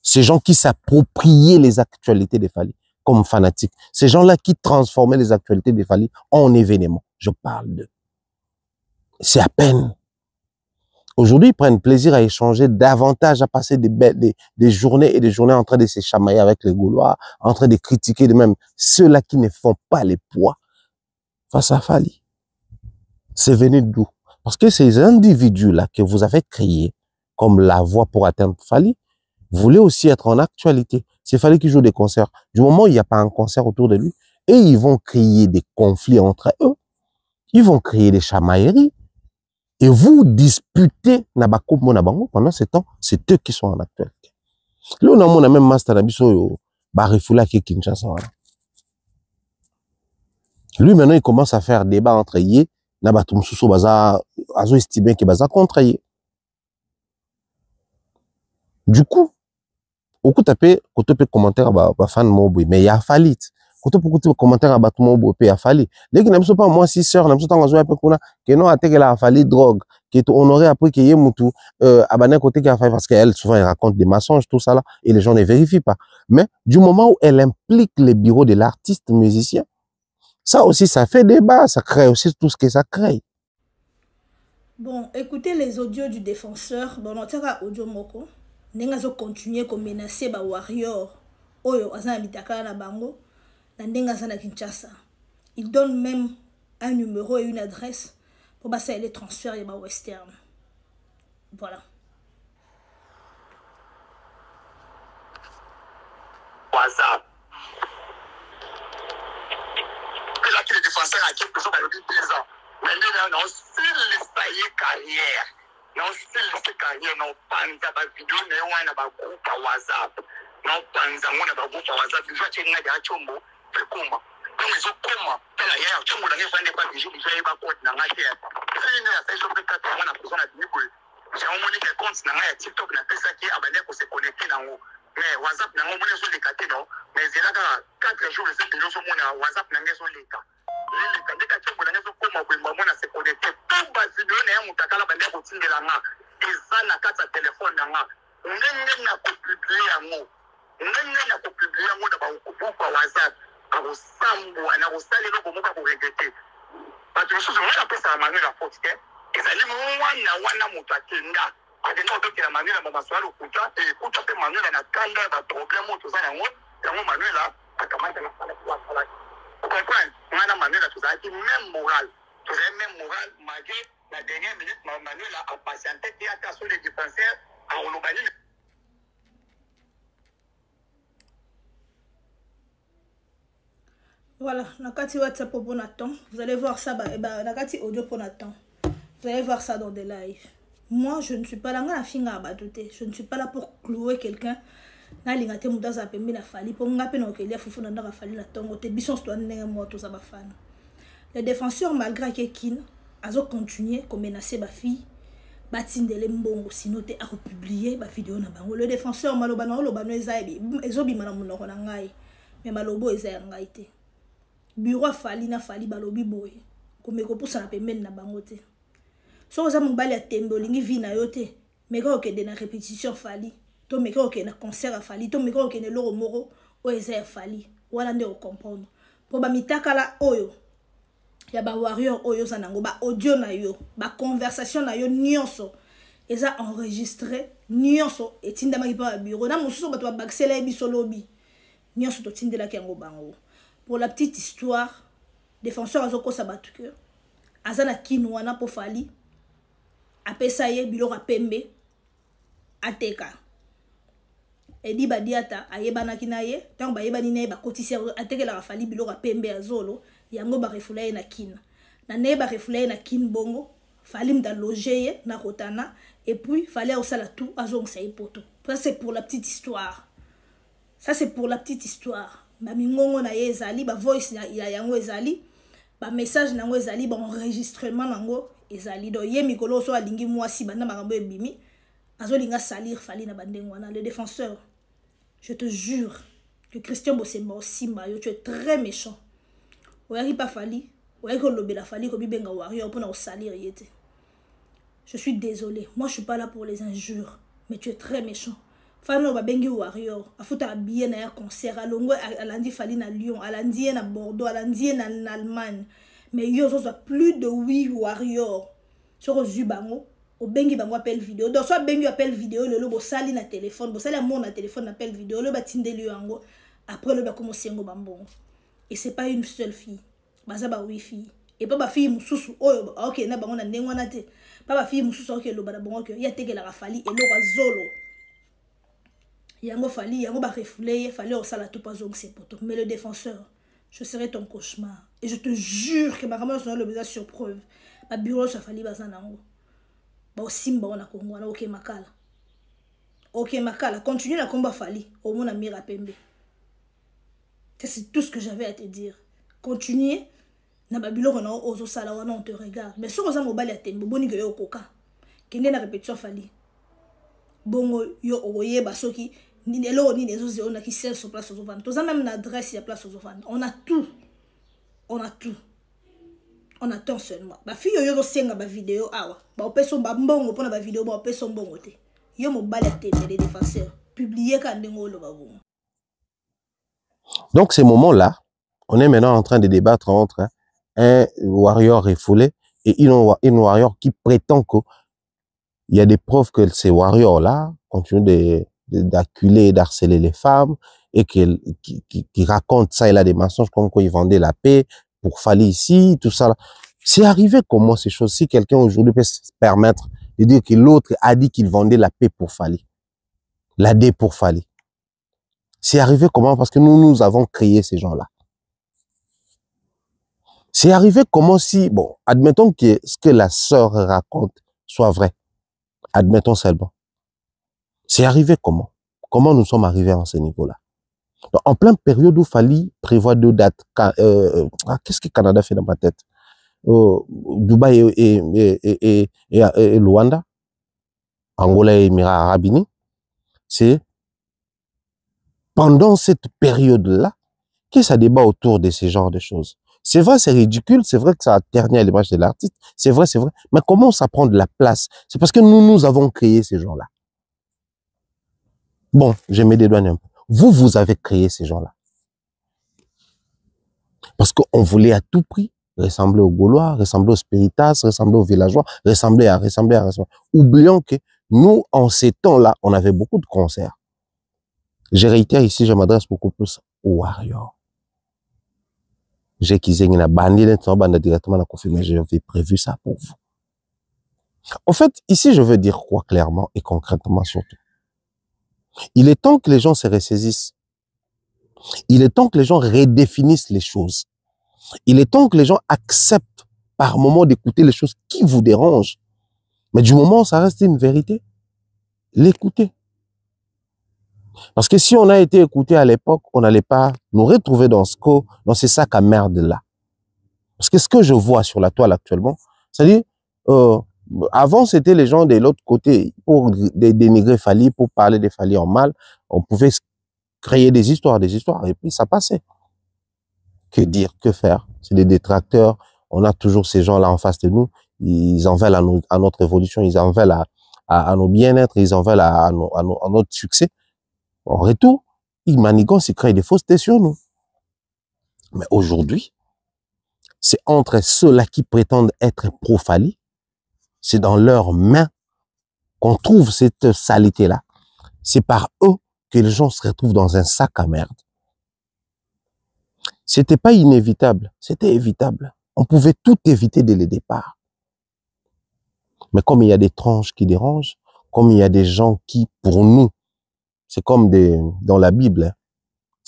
Ces gens qui s'appropriaient les actualités des Fally comme fanatiques. Ces gens-là qui transformaient les actualités des Fally en événements. Je parle d'eux. C'est à peine. Aujourd'hui, ils prennent plaisir à échanger davantage, à passer des journées et des journées en train de se chamailler avec les Gaulois, en train de critiquer de même ceux-là qui ne font pas les poids face à Fally. C'est venu d'où? Parce que ces individus-là que vous avez créés comme la voie pour atteindre Fally, voulaient aussi être en actualité. C'est Fally qui joue des concerts. Du moment où il n'y a pas un concert autour de lui, et ils vont créer des conflits entre eux, ils vont créer des chamailleries, et vous disputez pendant ce temps, c'est eux qui sont en actualité. Là, on a même Master Nabiso, Barifula qui est Kinshasa. Lui, maintenant, il commence à faire débat entre Yé, Nabatum Sousso Baza, Azo estimé que Baza contre Yé. Du coup, au coup tapé, quand tu peux commenter à fan mobo, mais il y a Fally. Quand tu peux commenter à battre mobo, il y a Fally. Les qui n'aiment pas moi si sœur, n'aiment pas tant à peu qu'on que non à que la Fally drogue, que tu honoré après qu'il y ait moutou abané côté qui a Fally parce qu'elle souvent elle raconte des mensonges tout ça là et les gens ne vérifient pas. Mais du moment où elle implique les bureaux de l'artiste musicien, ça aussi ça fait débat, ça crée aussi tout ce que ça crée. Bon, écoutez les audios du défenseur. Bon, on tira audio moko. Nenga continuer comme menacer ba warrior. Oyo azana mitaka na bango. Na ndenga zana Kinshasa. Il donne même un numéro et une adresse pour passer les transferts et ba western. Voilà. WhatsApp. Que là, les défenseurs à quelque chose depuis 10 ans. Maintenant, on style carrière. Non style carrière, non panza ba vidéo ne wana ba groupe WhatsApp. Non panza mona ba groupe WhatsApp. Il faut que tu aies chombo pekuma. Donc ils ont comment? Pela hier chombo la ngefande pas bijou bijou ba code na ngati. C'est une affaire sur le 4 mois na personne a diminué. J'ai un monique compte na ngaya TikTok na pesa qui abandé pour se connecter na ngo. Mais WhatsApp na ngo mona so les caté non. Mais c'est là que 4 jours les vidéos sur mona WhatsApp na ngeso leka. Les kandika chombo na ngeso koma ko mona se connecter. Tout ba vidéo na mutakala bande ko tindela nga. Eza na kati ya telefone na nga. Ngenge na ko publier yango. Ngenge na ko publier yango na ba ko WhatsApp. Akosambwa na kosala eloko moko akoregrete. Bato mosusu moi napesa ya Manuel afaute te ezali wana moto akenda akenda kotokela Manuel na maswala lokuta ekuta mpe Manuel na kanda ya baproblème oyo toza yango Manuel akamata na sala comprendre nga na Manuel tozalaki même moral malgré la dernière minute Manuel apatiente te ata so les défenseurs aoloba nini. Voilà, nakati WhatsApp pour Nathan. Vous allez voir ça, nakati audio pour Nathan. Vous allez voir ça dans des lives. Moi, je ne suis pas là, je ne suis pas là pour clouer quelqu'un. Na lingate mudaza pembe na Fally pour ngape na okelia fufu na ndaka Fally na tongo te bison sto ndenge moto za ba fan. Les défenseurs malgré que kin azo continuer comme menacer ba fille batindele mbongo sino te a republier ba vidéo na bango. Le défenseur maloba na loba no ezobi mana munoko na ngai. Mais malobo eza ngai te. Bureau Fally na Fally balobi boy comme ko poussa na pembeni na bango te. So oza mobali ya tembe olingi vi na yo te meka okende na répétition Fally to meka okende na concert à Fally to meka okende loro moro o eza ya Fally wala nde o comprendre po ba mitakala oyo ya ba warrior oyo za nango ba audio na yo ba conversation na yo nyonso eza enregistré nyonso etindamaki pa bureau na mosusu bato babaksela biso lobi nyonso totindelaki yango bango. Pour la petite histoire, défenseur azokosa bato ke aza na kino wana po fali apesa ye biloko apembe ateka edi badiata ayebanaki na ye ntango bayebani na ye bakotisi atekelaka fali biloko apembe ya zolo yango barefula ye na kina na neye barefula ye na kine bongo fali mda loge ye na kotana et puis fallait osala tout azongisa ye poto. Ça c'est pour la petite histoire. Ça c'est pour la petite histoire. Ba mingongo na ye ezali ba voice ya yango ezali ba message nango ezali ba enregistrement nango ezali do ye mikolo so alingi mwasi banda makambo ebimi azolinga salir fali na bandengo wana. Le défenseur, je te jure que Christian Bosemba Osimba yo tu es très méchant. Oyaki pa fali oyaki kolobela fali ko bibenga warrior pour na salir yete. Je suis désolé, moi je suis pas là pour les injures, mais tu es très méchant. Fano ba bengi warrior afuta habillé na ya concert alongo alandi fali na Lyon, alandi na Bordeaux, alandi na Allemagne. Mais yo so plus de 8 warriors sur Zubango au bengi bango appel vidéo. Donc soit bengi appel vidéo le bo sali na téléphone, bo sali mon na téléphone appel vidéo le batinde yango après le ba commencer ngo bambongo. Et c'est pas une seule fille. Baza ba 8 filles. Et pas ba fille mususu oyo OK na bango na ndengwa na te. Pas ba fille mususu OK lo bana bango que ya tekela ka fali et lo zolo. Yango fali yango ba refoulé fallait au sala tout pas c'est poto. Mais le défenseur, je serai ton cauchemar et je te jure que ma caméra sera le besoin sur preuve. Ba bureau ça fali bazana ngo. Ba Osimba on a Congo na OK makala. OK makala, continue la combat fali au mon ami Rapembe. C'est tout ce que j'avais à te dire. Continuez. Na babilo on a ozo sala wana on te regarde. Mais sur oza mobile ya tembo boni que yo koka. Kende na répétition fali. Bongo yo oye basoki ni lelo ni les autres on a qui sert sur place aux ventes. Toza même une adresse ya place aux ventes. On a tout. On a tout. On attend seulement. Ba fille yo senga ba vidéo awa. Ba opeso ba mbongo pona ba vidéo ba opeso mbongo te. Yo mobile ya tembo les défenseurs. Publier ka ndengo lo ba bongo. Donc ces moments-là, on est maintenant en train de débattre entre un warrior refoulé et une warrior qui prétend qu'il y a des preuves que ces warriors-là continuent d'acculer et d'harceler les femmes et qui racontent ça, il a des mensonges comme quoi ils vendaient la paix pour Fali ici, tout ça. C'est arrivé comment ces choses? Si quelqu'un aujourd'hui peut se permettre de dire que l'autre a dit qu'il vendait la paix pour Fali, la dé pour Fali. C'est arrivé comment? Parce que nous avons créé ces gens-là. C'est arrivé comment si, bon, admettons que ce que la sœur raconte soit vrai. Admettons seulement. C'est arrivé comment? Comment nous sommes arrivés à ce niveau-là? En pleine période où Fali prévoit 2 dates. Qu'est-ce que Canada fait dans ma tête? Dubaï et Luanda. Angola et Émirats Arabes Unis. C'est pendant cette période-là que ça débat autour de ce genre de choses. C'est vrai, c'est ridicule, c'est vrai que ça a terni à l'image de l'artiste, c'est vrai, mais comment ça prend de la place? C'est parce que nous avons créé ces gens-là. Bon, je me dédouane un peu. Vous avez créé ces gens-là. Parce qu'on voulait à tout prix ressembler aux Gaulois, ressembler aux Spiritas, ressembler aux villageois, ressembler à. Oublions que nous, en ces temps-là, on avait beaucoup de concerts. Je réitère ici, je m'adresse beaucoup plus aux warriors. J'ai directement confirmé, j'avais prévu ça pour vous. En fait, ici, je veux dire quoi clairement et concrètement surtout. Il est temps que les gens se ressaisissent. Il est temps que les gens redéfinissent les choses. Il est temps que les gens acceptent par moment d'écouter les choses qui vous dérangent. Mais du moment où ça reste une vérité, l'écouter. Parce que si on a été écouté à l'époque, on n'allait pas nous retrouver dans ces sacs à merde-là. Parce que ce que je vois sur la toile actuellement, c'est-à-dire, avant, c'était les gens de l'autre côté, pour dénigrer Fali, pour parler de Fali en mal, on pouvait créer des histoires, et puis ça passait. Que dire, que faire? C'est des détracteurs, on a toujours ces gens-là en face de nous, ils en veulent à notre évolution, ils en veulent à nos bien-être, ils en veulent à notre succès. En retour, ils manigancent, ils créent des faussetés sur nous. Mais aujourd'hui, c'est entre ceux-là qui prétendent être pro-Fally. C'est dans leurs mains qu'on trouve cette saleté-là. C'est par eux que les gens se retrouvent dans un sac à merde. C'était pas inévitable, c'était évitable. On pouvait tout éviter dès le départ. Mais comme il y a des tranches qui dérangent, comme il y a des gens qui, pour nous, c'est comme dans la Bible, hein,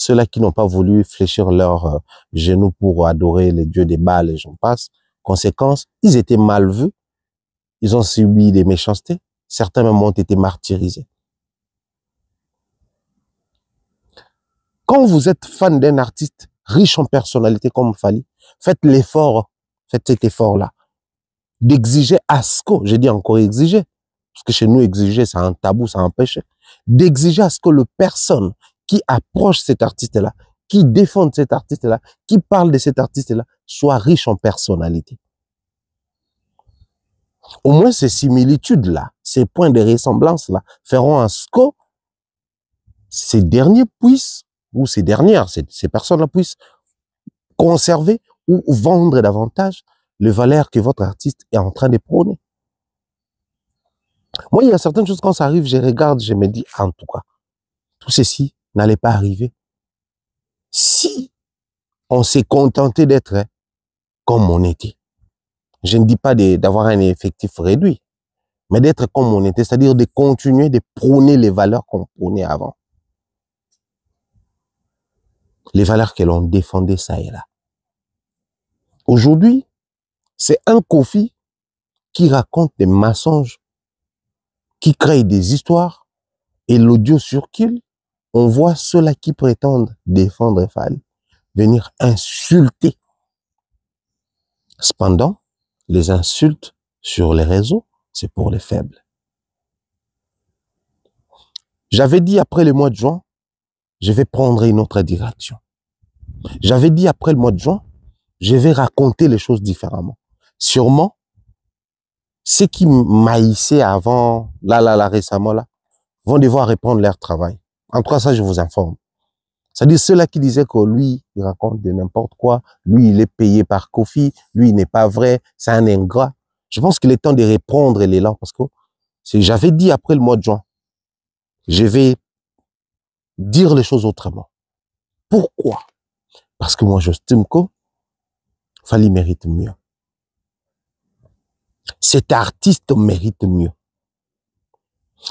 ceux-là qui n'ont pas voulu fléchir leurs genoux pour adorer les dieux des Baals et j'en passe, conséquence, ils étaient mal vus, ils ont subi des méchancetés, certains même ont été martyrisés. Quand vous êtes fan d'un artiste riche en personnalité comme Fally, faites l'effort, faites cet effort-là, d'exiger à ce que, j'ai dit encore exiger, parce que chez nous, exiger, c'est un tabou, c'est un péché, d'exiger à ce que le personne qui approche cet artiste-là, qui défend cet artiste-là, qui parle de cet artiste-là, soit riche en personnalité. Au moins, ces similitudes-là, ces points de ressemblance-là, feront à ce que ces derniers puissent, ou ces dernières, ces personnes-là puissent conserver ou vendre davantage les valeurs que votre artiste est en train de prôner. Moi, il y a certaines choses, quand ça arrive, je regarde, je me dis, en tout cas, tout ceci n'allait pas arriver si on s'est contenté d'être comme on était. Je ne dis pas d'avoir un effectif réduit, mais d'être comme on était, c'est-à-dire de continuer de prôner les valeurs qu'on prônait avant. Les valeurs que l'on défendait ça et là. Aujourd'hui, c'est un Kofi qui raconte des mensonges, qui crée des histoires, et l'audio circule. On voit ceux-là qui prétendent défendre Fally venir insulter. Cependant, les insultes sur les réseaux, c'est pour les faibles. J'avais dit après le mois de juin, je vais prendre une autre direction. J'avais dit après le mois de juin, je vais raconter les choses différemment. Sûrement, ceux qui maïssaient avant, récemment, vont devoir reprendre leur travail. En tout cas, ça, je vous informe. C'est-à-dire ceux-là qui disaient que lui, il raconte de n'importe quoi, lui, il est payé par Kofi, lui, il n'est pas vrai, c'est un ingrat. Je pense qu'il est temps de reprendre l'élan parce que j'avais dit après le mois de juin, je vais dire les choses autrement. Pourquoi? Parce que moi, j'estime que Fally mérite mieux. Cet artiste mérite mieux.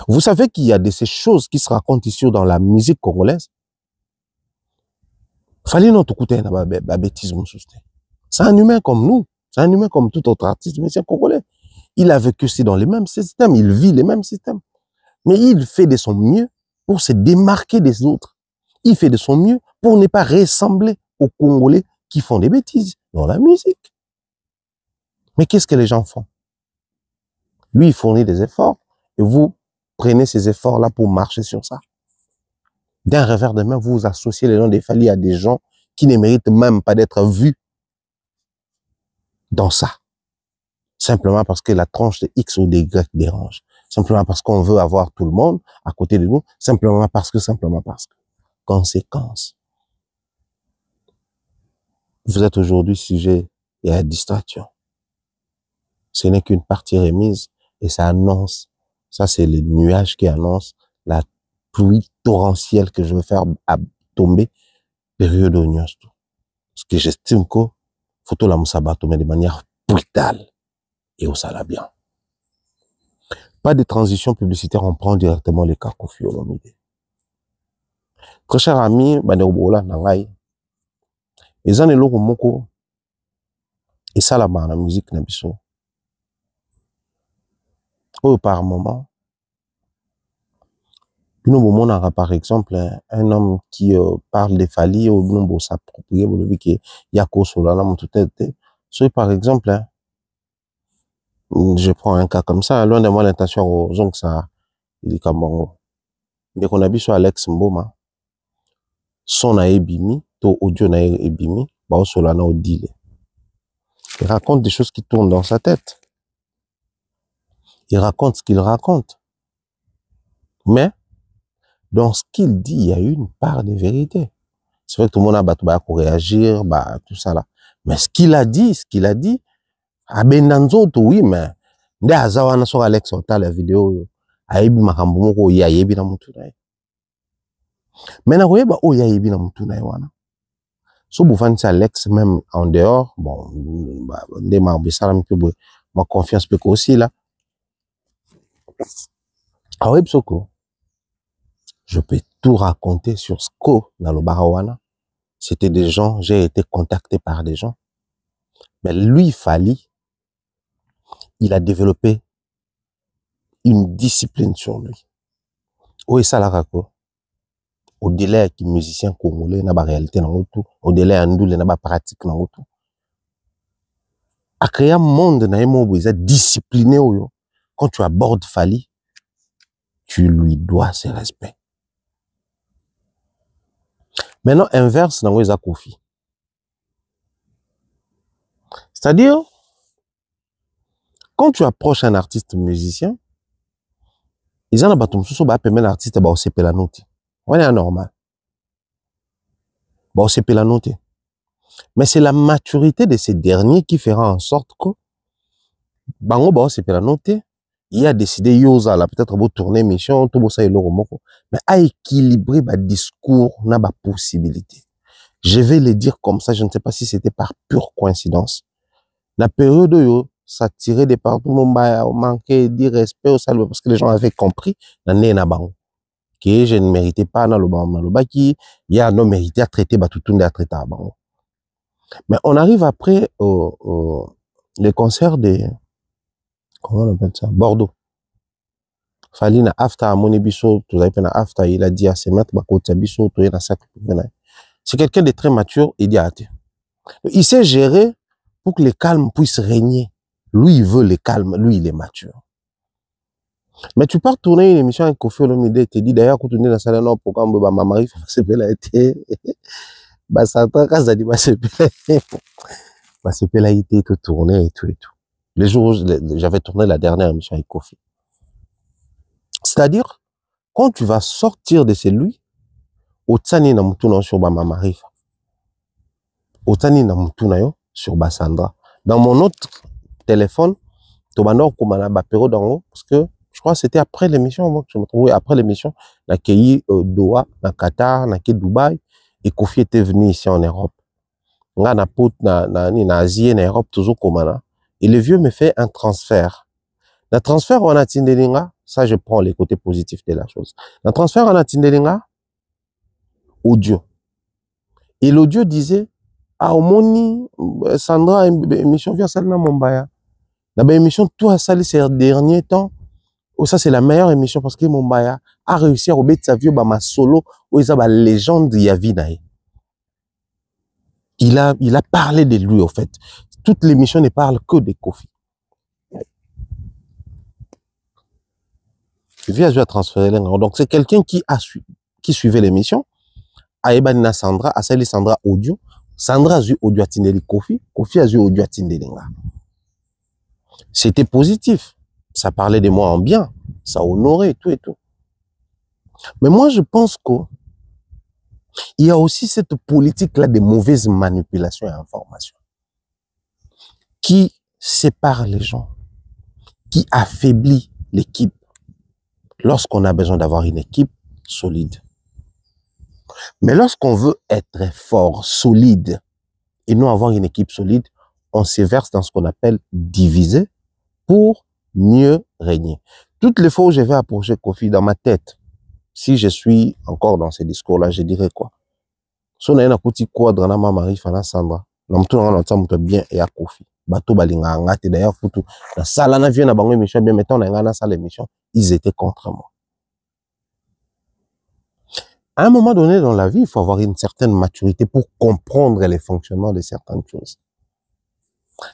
Vous savez qu'il y a de ces choses qui se racontent ici dans la musique congolaise. Fally notre côté na bêtise mon soutien. C'est un humain comme nous, c'est un humain comme tout autre artiste, mais c'est un Congolais. Il a vécu aussi dans les mêmes systèmes, il vit les mêmes systèmes. Mais il fait de son mieux pour se démarquer des autres. Il fait de son mieux pour ne pas ressembler aux Congolais qui font des bêtises dans la musique. Mais qu'est-ce que les gens font? Lui, il fournit des efforts et vous prenez ces efforts-là pour marcher sur ça. D'un revers de main, vous associez les noms des Fally à des gens qui ne méritent même pas d'être vus dans ça. Simplement parce que la tranche de X ou de Y dérange. Simplement parce qu'on veut avoir tout le monde à côté de nous. Simplement parce que. Conséquence. Vous êtes aujourd'hui sujet et à distraction. Ce n'est qu'une partie remise et ça annonce, ça c'est les nuages qui annoncent la pluie torrentielle que je vais faire tomber période d'oignon. Parce que j'estime que faut la moussaba tomber de manière brutale et au sala bien. Pas de transition publicitaire, on prend directement les cas Koffi Olomide. Très cher ami, Baneobola Nangai, les années loko moko, et ça la la musique nabiso. Oh, par moment, par exemple, un homme qui parle de Fally, ou bien s'approprier, vous le qui yako solana tout tête. So, par exemple, je prends un cas comme ça, loin de moi l'intention aux gens que ça, il est comme bon. Dès qu'on a vu sur Alex Mboma, son a ebimi, to audio na ebimi, ba solana au deal. Il raconte des choses qui tournent dans sa tête. Il raconte ce qu'il raconte. Mais, dans ce qu'il dit, il y a une part de vérité. C'est vrai que tout le monde a battu pour réagir, tout ça là. Mais ce qu'il a dit, Abendanzo, oui, mais, nde azawana sur Alex Ota la vidéo, ayebi makambo moko ya yebi na mutu na ye. Mais na koyeba o ya yebi na mutu na ye wana. So boufani c'est Alex même en dehors, bon, nde ma besala mpe ma confiance peut aussi là. Ah oui, Psoko, je peux tout raconter sur ce que dans le Barawana. C'était des gens, j'ai été contacté par des gens. Mais lui, Fally, il a développé une discipline sur lui. Où est ça la rako? Au délai qui musicien congolais n'a pas réalité dans tout, au délai andoule n'a pas pratique dans tout. À créer un monde na yemo ils discipliné yo. Quand tu abordes Fally, tu lui dois ses respects. Maintenant, inverse, dans les Kofi. C'est-à-dire, quand tu approches un artiste musicien, ils en ont battu sous un artiste ba aussi la note. On est normal. Ba aussi la note. Mais c'est la maturité de ces derniers qui fera en sorte que bango ba aussi la note. Il a décidé yoza là peut-être pour tourner mission tout ça et le remoko. Mais à équilibrer ba discours n'a pas possibilité. Je vais le dire comme ça, je ne sais pas si c'était par pure coïncidence. La période où ça tirait des partout, on manquait d'irrespect au salut parce que les gens avaient compris que je ne méritais pas dans le baki, il y a non mérité à traiter, tout le monde à traiter. Mais on arrive après les concerts de, comment on appelle ça, Bordeaux. Fally na after Moni Bisso, tout ça na after, il a dit à ses maîtres, Bisso, tout na sac. C'est quelqu'un de très mature et dit il sait gérer pour que le calme puisse régner. Lui, il veut le calme, lui, il est mature. Mais tu pars tourner une émission avec Kofi Olomide, tu te dis d'ailleurs, quand tu es dans la salle, non, pourquoi ma mari fait la été, ça quand ça dit, la été, tout tourner et tout et tout. Les jours où j'avais tourné la dernière émission avec Kofi. C'est-à-dire, quand tu vas sortir de celui, au tsani na mutuna sur ma mari, au tsani na mutuna yo sur Bassandra. Dans mon autre téléphone, tu vas nous commander ma période en haut, parce que je crois que c'était après l'émission, moi, je me trouvais après l'émission, na Kei Doha, na Qatar, na Kei Dubaï, et Kofi était venu ici en Europe. Nga na pot na Asie, na Europe, toujours commandant. Et le vieux me fait un transfert. Le transfert on a Tindelinga, ça je prends les côtés positifs de la chose. Le transfert on a Tindelinga, audio. Et l'audio disait, ah, Omoni, Sandra, émission vient salle na Mombaya. La émission, tout a sali ces derniers temps. Oh, ça, c'est la meilleure émission parce que Mombaya a réussi à remettre sa vie ma solo, où il a la légende Yavinae. Il a parlé de lui, au fait. Toute l'émission ne parle que de Kofi. Il vient à transférer les gens. Donc, c'est quelqu'un qui suivait l'émission. Aebanina Sandra, a sali Sandra audio. Sandra a eu audio à Tindeli Kofi. Kofi a eu audio à Tindelinga. C'était positif. Ça parlait de moi en bien. Ça honorait tout et tout. Mais moi, je pense qu'il y a aussi cette politique-là de mauvaise manipulation et information qui sépare les gens, qui affaiblit l'équipe lorsqu'on a besoin d'avoir une équipe solide. Mais lorsqu'on veut être fort, solide, et non avoir une équipe solide, on se verse dans ce qu'on appelle diviser pour mieux régner. Toutes les fois où je vais approcher Kofi dans ma tête, si je suis encore dans ces discours-là, je dirais quoi? Si on a un petit quadre dans ma mari, Fana Sandra, l'homme tout le monde bien et à Kofi. Bateau balinga ngate d'ailleurs foutu. La salle na vient na bango émission bien mettons na ngana salle émission, ils étaient contre moi. À un moment donné dans la vie, il faut avoir une certaine maturité pour comprendre les fonctionnements de certaines choses.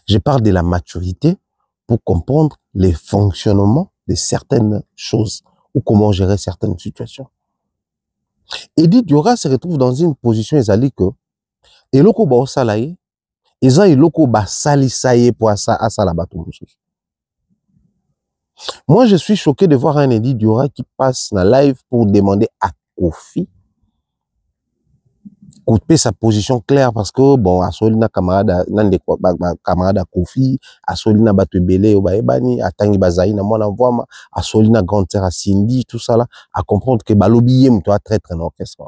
Je parle de la maturité pour comprendre les fonctionnements de certaines choses ou comment gérer certaines situations. Edith Diora se retrouve dans une position ezali que eloko ba osalaye eza eloko ba salisaye pour asala bato mosusu. Moi je suis choqué de voir un Edith Diora qui passe na live pour demander à Kofi couper sa position claire parce que bon asolina camarade nande camarade Kofi asolina bato belé obaebani atangi bazai na mwana voama asolina grande sœur à Cindy tout ça là à comprendre que balobi yem toi traître dans orchestre,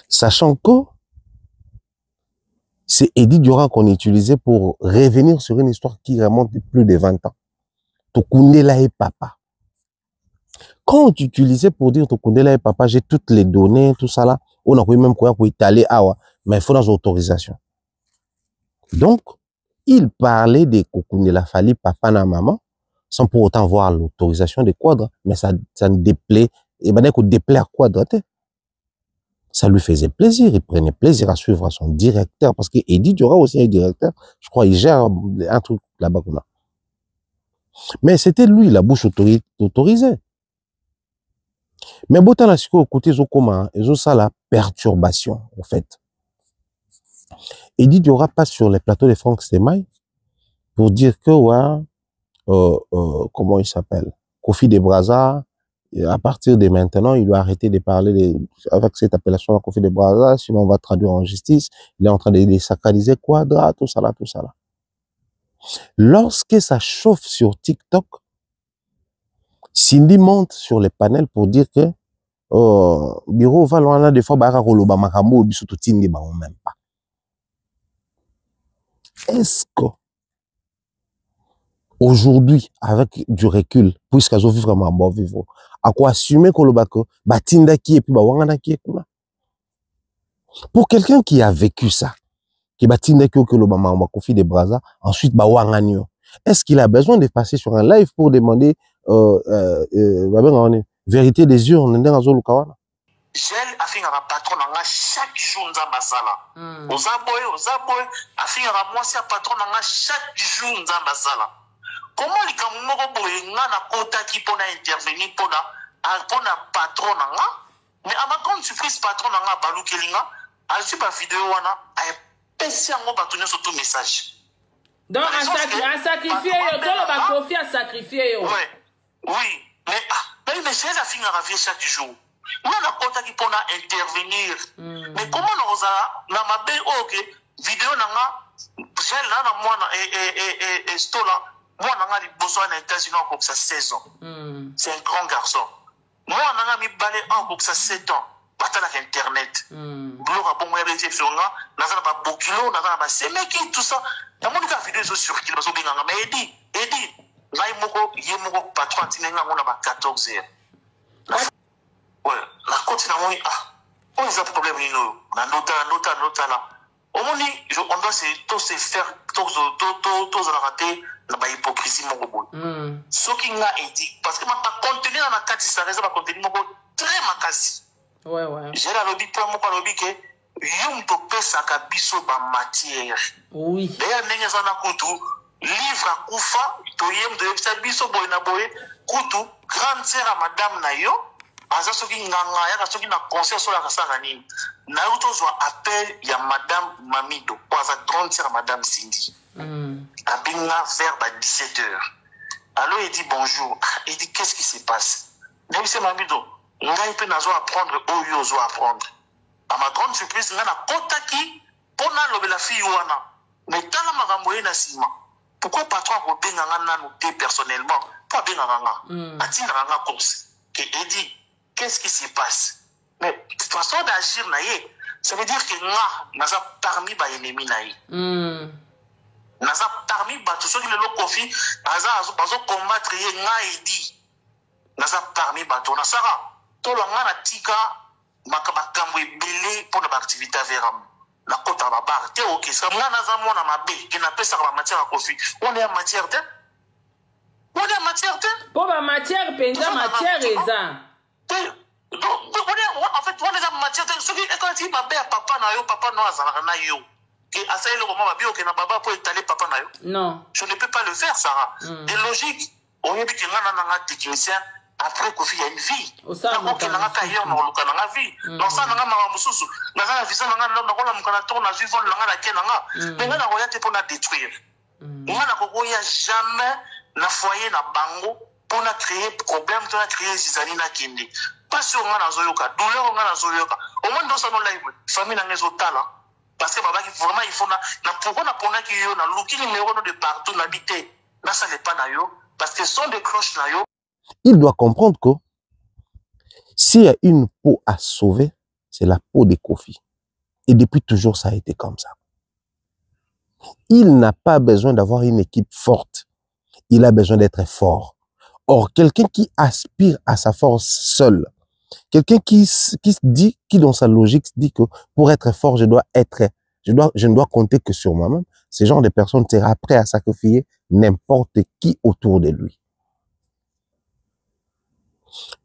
sachant que c'est Eddie Durand qu'on utilisait pour revenir sur une histoire qui remonte de plus de 20 ans. Tokundela et papa. Quand tu utilisais pour dire Tokundela et papa, j'ai toutes les données, tout ça là, on a même quoi pour étaler, mais il faut dans autorisation. Donc, il parlait de Tokundela Fali, papa et maman, sans pour autant voir l'autorisation des quadres, mais ça ne déplaît, et ben, qu'on déplaît à quadre. Ça lui faisait plaisir, il prenait plaisir à suivre son directeur, parce que Eddie Durand aussi est directeur, je crois, il gère un truc là-bas qu'on a. Mais c'était lui, la bouche autorisée. Mais Botan Lasiko, côté Zokoma, ils ont ça la perturbation, en fait. Eddie Durand passe sur les plateaux de Franck Stemay pour dire que, ouais, comment il s'appelle? Kofi de Brazza, à partir de maintenant, il doit arrêter de parler avec cette appellation à Kofi de Brazza, sinon on va traduire en justice. Il est en train de sacraliser Quadra, tout ça là, tout ça là. Lorsque ça chauffe sur TikTok, Cindy monte sur les panels pour dire que bureau va loin des fois bara koloba makambo biso to tindi ba même pas. Est-ce que aujourd'hui, avec du recul, puisqu'ils ont vraiment bon vivre, à quoi assumer koloba ko batinda qui et puis ba wangana qui est pour quelqu'un qui a vécu ça, qui batinda qui koloba ma Kofi de Brazza, ensuite ba wanganio. Est-ce qu'il a besoin de passer sur un live pour demander vérité des urnes ndenge zo lukawana? Gel afingaka patron nanga chaque jour nzamba sala. Ozaboye afingaka mwasi ya patron nanga chaque jour nzamba sala. Comment les kamoko boye nga na kotaki pona intervenir pona patron nanga? Mais à ma grande surprise patron nanga balukelinga, a su ba vidéo wana a pesi yango batonyo surtout message. Donc à sacrifier yo tolo ba Kofi à sacrifier yo. Oui, mais j'ai la fin à chaque jour. Nous on a contact pour intervenir. Mais comment nous a na mabe ok vidéo nanga j'ai là na moi et stola moi nanga li besoin d'un États-Unis pour ça 16 ans. C'est un grand garçon. Moi nanga mi balé en pour ça 7 ans. Batala internet. Blog a bon moi réception nga na ba bokilo na ba semeki tout ça. Na mon vidéo sur qui bazo binga mais Eddie Ngai moko yemoko patron tinenga mona ba 14 heures. Ouais, la continue moni on a un problème nino na nota là. On doit se faire tous la rater la ba hypocrisie moko boy. Ce qui nga dit parce que ma contenu na kati ça réserve ba contenu moko très makasi. Ouais. J'ai la lobby pour moko lobby que yum to pesa ka biso ba matière. Oui. D'ailleurs nenga na kutu livre à Koufa, toyem de Biso Boyna Boy, Koutou, grande sœur à madame Nayo, Azasoki Nganga, Yasoki na conseil sur la Kasarani. Naruto soit appel, il y a madame Mamido, ou à grande sœur à madame Cindy. Abinga vers 17h. Alors il dit bonjour. Il dit qu'est-ce qui se passe? Même si Mamido, Ngai peut nazo apprendre, Oyo apprendre. À ma grande surprise, Nana Kotaki, Pona Lobela fille Wana. Mais Tala Magamboye Nasima. Pourquoi patron a noté personnellement? Pas bien à Atina Ranga course. Et dit, qu'est-ce qui se passe? Mais façon d'agir, ça veut dire que n'a pas parmi les ennemis. N'a pas parmi tous ceux qui le confient, n'a combattre et dit. N'a pas parmi bateau. N'a pas tout le monde a tika, makabakambo et belé pour l'activité véram. La côte à la barre, t'es ok. Ça m'a n'a na ma bé, qui n'a pas ça la matière à Kofi. On est en matière de. Pour la matière, pendant matière est ça. En fait, on est en matière de. Ce qui est quand il m'a bé à papa na yo. Et à ça, il m'a bien que na baba pour étaler papa na yo. Non. Je ne peux pas le faire, Sarah. C'est logique. On est bien qu'il y a un technicien. Après Kofi, il y a une vie. Donc, il y a un carrière dans la vie. Donc, ça, il y a un moussous. Il y a un visa, il y a un mukanaton, il y a un vivant, il y a un laken. Mais il y a un royauté pour la détruire. Il y a jamais un foyer, un bango, pour créer problème, pour créer zizani na kende. Pas sur un zoyoka, douleur on a zoyoka. Au moins, dans ce live, famille n'a pas talent. Parce que vraiment, il faut pourquoi na pona ki yo na luki numéro de partout n'habiter. Là, ça n'est pas na yo. Parce que ce sont des cloches na yo. Il doit comprendre que s'il y a une peau à sauver, c'est la peau de Kofi. Et depuis toujours, ça a été comme ça. Il n'a pas besoin d'avoir une équipe forte. Il a besoin d'être fort. Or, quelqu'un qui aspire à sa force seul, quelqu'un qui dit, qui dans sa logique dit que pour être fort, je ne dois compter que sur moi-même. Ce genre de personne sera prêt à sacrifier n'importe qui autour de lui.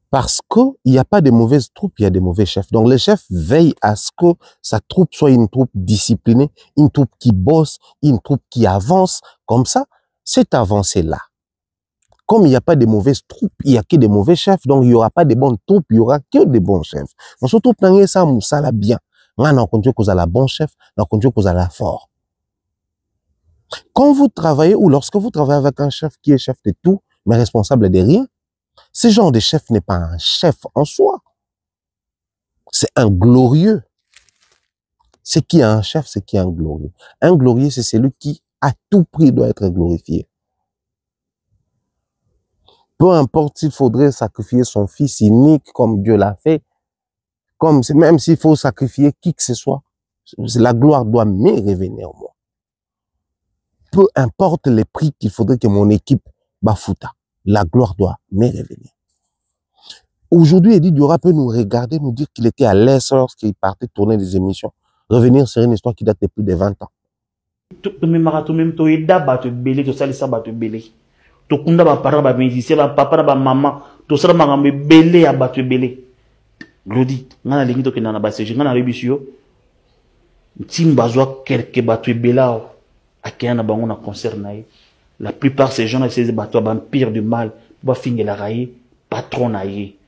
Parce qu'il n'y a pas de mauvaises troupes, il y a des mauvais chefs. Donc, le chef veille à ce que sa troupe soit une troupe disciplinée, une troupe qui bosse, une troupe qui avance. Comme ça, cette avancée-là, comme il n'y a pas de mauvaises troupes, il n'y a que des mauvais chefs, donc il n'y aura pas de bonnes troupes, il n'y aura que des bons chefs. Donc, surtout, ça, ça l'a bien. On a continué qu'on a la bon chef, on a continué qu'on a la fort. Quand vous travaillez, ou lorsque vous travaillez avec un chef qui est chef de tout, mais responsable de rien, ce genre de chef n'est pas un chef en soi. C'est un glorieux. C'est qui a un chef, c'est qui a un glorieux. Un glorieux, c'est celui qui, à tout prix, doit être glorifié. Peu importe s'il faudrait sacrifier son fils unique comme Dieu l'a fait, même s'il faut sacrifier qui que ce soit, la gloire doit me revenir moi. Peu importe les prix qu'il faudrait que mon équipe bafouta, la gloire doit me revenir. Aujourd'hui, Eddie Diora peut nous regarder, nous dire qu'il était à l'aise lorsqu'il partait tourner des émissions. Revenir sur une histoire qui date de plus de 20 ans. Tokunda ba parents ba musicien ba papa ba maman to sala makambe belé ya bato belé glodi ngana lingi to kena na ba seje ngana rebisio timba zwa quelque bato belao akena bango na concert na ye la plupart ces gens là ces bato ba pire du mal ba finir la railler patron na ye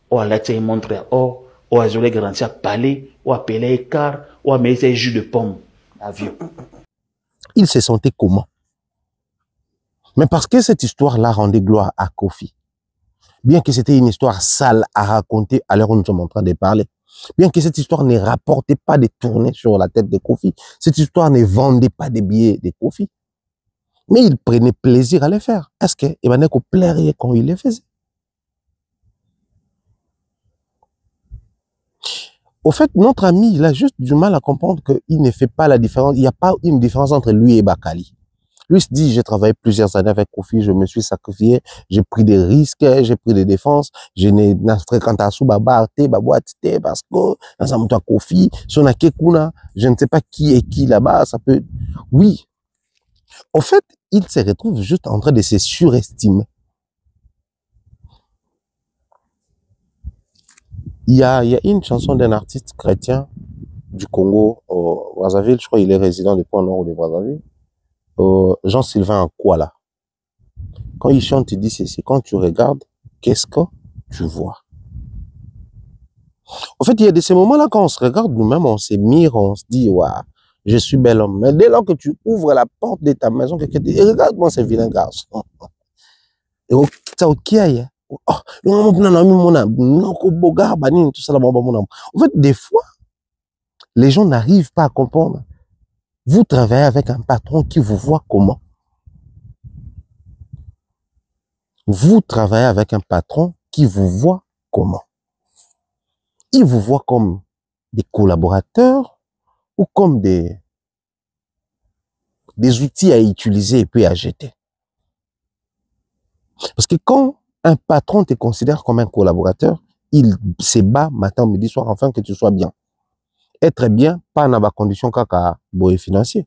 o ala tse montre o azolé garantie à palais o appeler car o mais c'est jus de pomme avion. Il se sentait comment? Mais parce que cette histoire-là rendait gloire à Kofi, bien que c'était une histoire sale à raconter à l'heure où nous sommes en train de parler, bien que cette histoire ne rapportait pas des tournées sur la tête de Kofi, cette histoire ne vendait pas des billets de Kofi, mais il prenait plaisir à le faire. Est-ce qu'il va qu'on plairait quand il le faisait? Au fait, notre ami, il a juste du mal à comprendre qu'il ne fait pas la différence, il n'y a pas une différence entre lui et Bakali. Lui se dit, j'ai travaillé plusieurs années avec Kofi, je me suis sacrifié, j'ai pris des risques, j'ai pris des défenses, je n'ai fréquenté Baba, parce que, dans un Kofi, son Akekuna, je ne sais pas qui est qui là-bas, ça peut, oui. Au fait, il se retrouve juste en train de se surestimer. Il y a une chanson d'un artiste chrétien du Congo, au Brazzaville, je crois qu'il est résident du Point Nord de Brazzaville. Jean-Sylvain Kouala. Quand il chante, il dit ceci, quand tu regardes, qu'est-ce que tu vois? En fait, il y a de ces moments-là, quand on se regarde nous-mêmes, on se mire, on se dit, ouais, je suis bel homme. Mais dès lors que tu ouvres la porte de ta maison, quelqu'un dit, regarde-moi ce vilain garçon. Et au fait, des fois, les gens n'arrivent pas à comprendre. Vous travaillez avec un patron qui vous voit comment? Vous travaillez avec un patron qui vous voit comment? Il vous voit comme des collaborateurs ou comme des outils à utiliser et puis à jeter. Parce que quand un patron te considère comme un collaborateur, il se bat matin, midi, soir, afin que tu sois bien. Être bien, pas dans la condition kaka boy financier.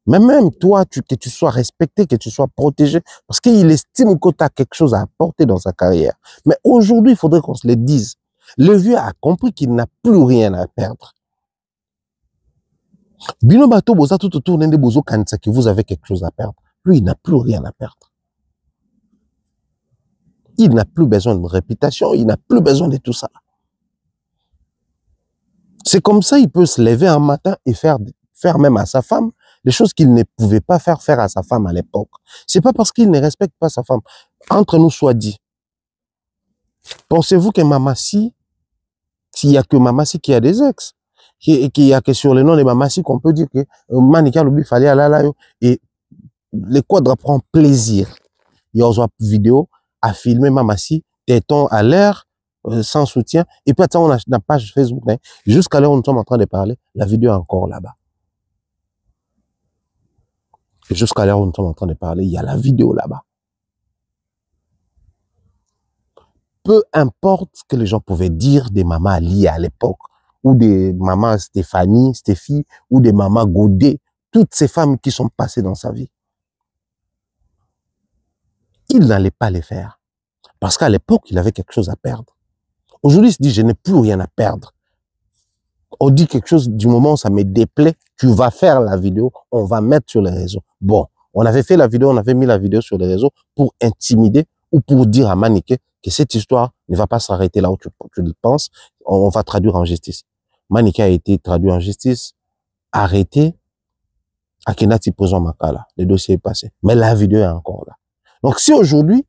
Mais même toi, que tu sois respecté, que tu sois protégé, parce qu'il estime que tu as quelque chose à apporter dans sa carrière. Mais aujourd'hui, il faudrait qu'on se le dise. Le vieux a compris qu'il n'a plus rien à perdre. Bino bato boza tout autour n'ende bozo kanisa que vous avez quelque chose à perdre. Lui, il n'a plus rien à perdre. Il n'a plus besoin de réputation, il n'a plus besoin de tout ça. C'est comme ça, il peut se lever un matin et faire même à sa femme des choses qu'il ne pouvait pas faire à sa femme à l'époque. C'est pas parce qu'il ne respecte pas sa femme. Entre nous soit dit. Pensez-vous que maman, si s'il y a que Mamassi qui a des ex, qu'il y a que sur le nom de Mamassi qu'on peut dire que Manika Lubi fallait aller là, et les quadres prend plaisir. Il y a une vidéo à filmer Mamassi, téton à l'air, sans soutien, et puis attends, on a une page Facebook, jusqu'à l'heure où nous sommes en train de parler, la vidéo est encore là-bas. Jusqu'à l'heure où nous sommes en train de parler, il y a la vidéo là-bas. Peu importe ce que les gens pouvaient dire des mamans Ali à l'époque, ou des mamans Stéphanie, Stéphie, ou des mamans Godet, toutes ces femmes qui sont passées dans sa vie. Il n'allait pas les faire. Parce qu'à l'époque, il avait quelque chose à perdre. Aujourd'hui, il se dit, je n'ai plus rien à perdre. On dit quelque chose du moment où ça me déplaît, tu vas faire la vidéo, on va mettre sur les réseaux. Bon, on avait fait la vidéo, on avait mis la vidéo sur les réseaux pour intimider ou pour dire à Maniké que cette histoire ne va pas s'arrêter là où tu le penses, on va traduire en justice. Maniké a été traduit en justice, arrêté, à Kenati Poson Makala. Le dossier est passé. Mais la vidéo est encore là. Donc si aujourd'hui,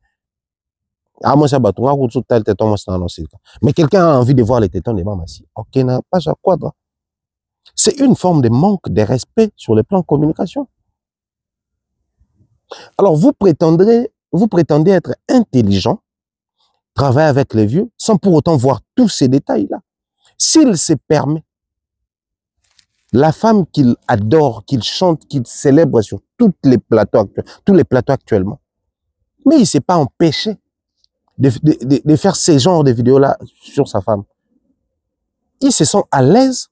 mais quelqu'un a envie de voir les tétons de Mamassi, ok, n'a pas à quadre. C'est une forme de manque de respect sur le plan de communication. Alors vous prétendez être intelligent, travailler avec les vieux, sans pour autant voir tous ces détails-là. S'il se permet, la femme qu'il adore, qu'il chante, qu'il célèbre sur tous les plateaux actuellement, mais il ne s'est pas empêché de faire ces genres de vidéos-là sur sa femme. Ils se sont à l'aise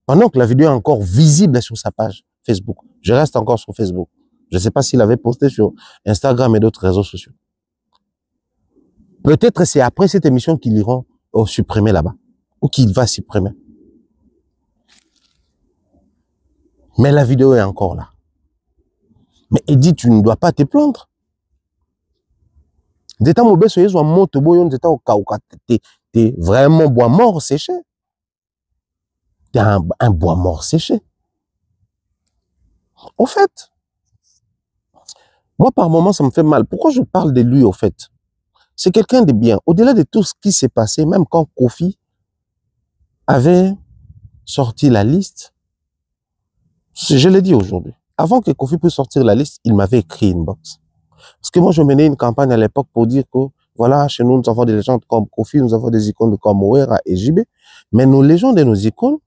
pendant que la vidéo est encore visible sur sa page Facebook. Je reste encore sur Facebook. Je ne sais pas s'il avait posté sur Instagram et d'autres réseaux sociaux. Peut-être c'est après cette émission qu'ils iront supprimer là-bas. Ou qu'il va supprimer. Mais la vidéo est encore là. Mais Eddie, tu ne dois pas te plaindre. T'es vraiment bois mort séché. T'es un bois mort séché. Au fait, moi par moment ça me fait mal. Pourquoi je parle de lui au fait? C'est quelqu'un de bien. Au-delà de tout ce qui s'est passé, même quand Kofi avait sorti la liste, je l'ai dit aujourd'hui, avant que Kofi puisse sortir la liste, il m'avait écrit une box. Parce que moi, je menais une campagne à l'époque pour dire que, voilà, chez nous, nous avons des légendes comme Kofi, nous avons des icônes comme Owera et JB. Mais nos légendes et nos icônes,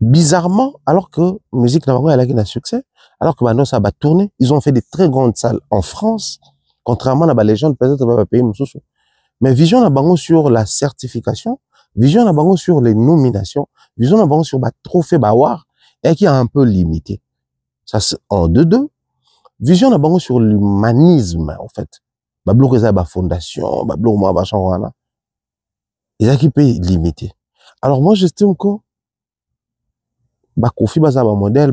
bizarrement, alors que musique n'a pas eu un succès, alors que maintenant ça va tourner, ils ont fait des très grandes salles en France, contrairement à la légende, peut-être pas payer Moussoussou. Mais vision n'a pas sur la certification, vision n'a pas sur les nominations, vision n'a pas sur le trophée Bawar, et qui est un peu limité. Ça, c'est en deux. Vision n'a pas sur l'humanisme, en fait. Bablo Reza, fondation, Bablo Mouaba Chanwana. Il y a qui peut limiter. Alors moi, j'estime que Kofi Baza modèle,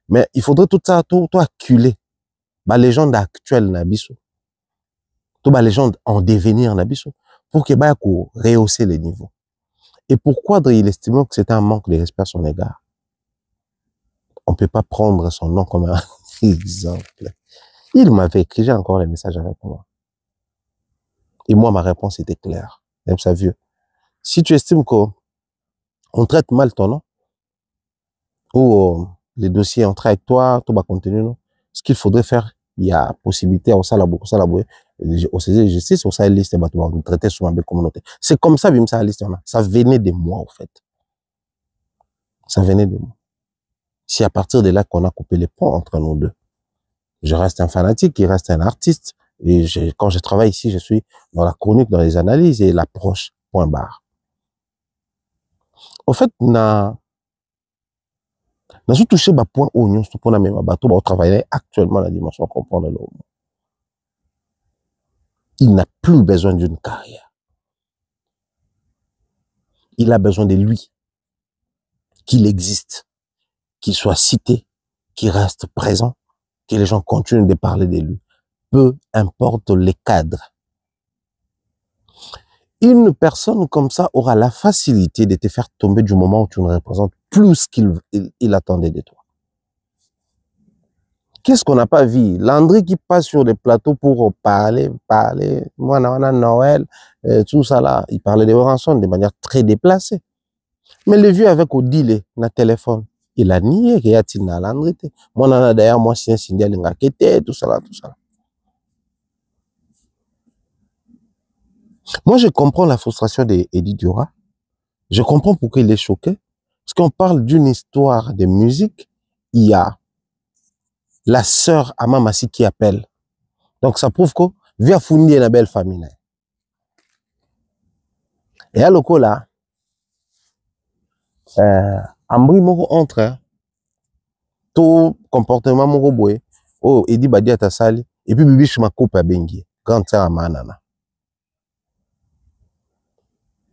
mais il faudrait tout ça, tout acculer. La légende actuelle Nabiso. Tout la légende en devenir Nabiso. Pour que rehausser les niveaux. Et pourquoi il estime que c'était un manque de respect à son égard? On ne peut pas prendre son nom comme un exemple. Il m'avait écrit, j'ai encore les messages avec moi. Et moi, ma réponse était claire. Même ça vieux. Si tu estimes qu'on traite mal ton nom, ou les dossiers entrent avec toi, tout va continuer, non? Ce qu'il faudrait faire, il y a possibilité au Salabou, au CG de justice, au Sahel liste, on traiter sur ma communauté. C'est comme ça, bim, ça liste, ça venait de moi, au fait. Ça venait de moi. C'est à partir de là qu'on a coupé les ponts entre nous deux. Je reste un fanatique, il reste un artiste. Et quand je travaille ici, je suis dans la chronique, dans les analyses et l'approche, point barre. Au fait, n'a touché le point où nous avons travaillé actuellement la dimension comprendre le monde. Il n'a plus besoin d'une carrière. Il a besoin de lui. Qu'il existe. Qu'il soit cité. Qu'il reste présent. Que les gens continuent de parler de lui. Peu importe les cadres. Une personne comme ça aura la facilité de te faire tomber du moment où tu ne représentes plus ce qu'il attendait de toi. Qu'est-ce qu'on n'a pas vu? Landry qui passe sur des plateaux pour parler. Moi, on a Noël, tout ça là. Il parlait de rançons de manière très déplacée. Mais le vieux avec Odile, na téléphone, il a nié qu'il y a Tina Landry. Moi, on a d'ailleurs, moi, c'est un signal, tout ça là, tout ça. Moi, je comprends la frustration d'Eddie Diora. Je comprends pourquoi il est choqué. Parce qu'on parle d'une histoire de musique. Il y a la sœur Amamassi qui appelle. Donc, ça prouve que via Fundi est une belle famille. Et à l'oko là, Ambri moko entre, tout comportement moko boye, oh, Edi Badi atasali, et puis Bibi Shmakopa bengi, grande sœur Amanana.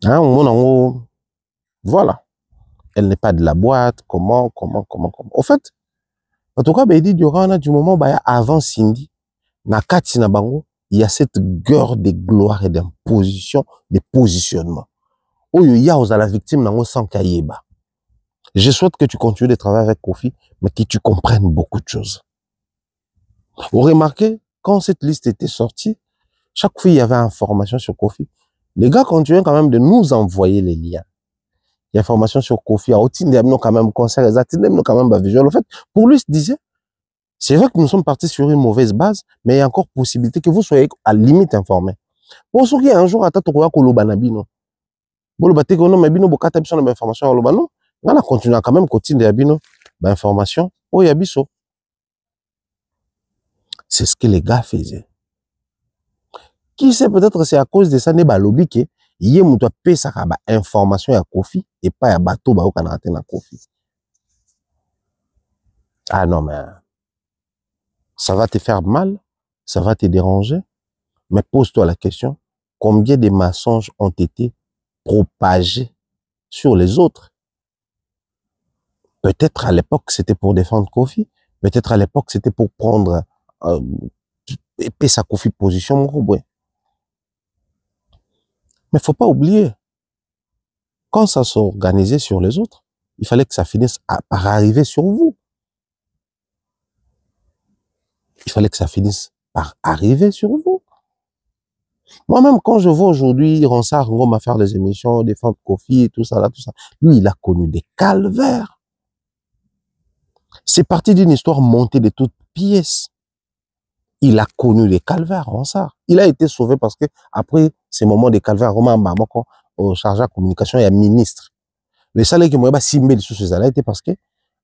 Hein, voilà. Elle n'est pas de la boîte, comment. Au fait, en tout cas, Edi Diora, du moment avant Cindy, na kati na bango, il y a cette guerre de gloire et d'imposition, de positionnement. Oh, il y a la victime nango sans kayeba. Je souhaite que tu continues de travailler avec Kofi, mais que tu comprennes beaucoup de choses. Vous remarquez, quand cette liste était sortie, chaque fois il y avait information sur Kofi. Les gars continuaient quand même de nous envoyer les liens. Il y a information sur Kofi, quand même concert, quand même visuel. En fait, pour lui, il se disait, c'est vrai que nous sommes partis sur une mauvaise base, mais il y a encore possibilité que vous soyez à limite informés. Pour ceux qui un jour attendent Kolobanabino, Bolo mais bino bokata biso na information à l'obano, on a continué quand même continuer à bino, information au yabiso. C'est ce que les gars faisaient. Qui sait, peut-être c'est à cause de ça, ne ba lobby que yé mouto paie sa information à Kofi et pas à bateau ba au kanate na Kofi. Ah non, mais ça va te faire mal, ça va te déranger, mais pose-toi la question, combien de mensonges ont été propagés sur les autres? Peut-être à l'époque c'était pour défendre Kofi, peut-être à l'époque c'était pour prendre et sa Kofi position. Mais faut pas oublier, quand ça s'organisait sur les autres, il fallait que ça finisse par arriver sur vous. Il fallait que ça finisse par arriver sur vous. Moi-même, quand je vois aujourd'hui Ronsard Ngom faire des émissions, défendre Kofi et tout ça, lui, il a connu des calvaires. C'est parti d'une histoire montée de toutes pièces. Il a connu des calvaires, Ronsard. Il a été sauvé parce que après ces moments de calvaires, Romain Mamoko, au chargé de la communication, il y a ministre. Le salaire qui m'a simé sous ces salaires était parce que,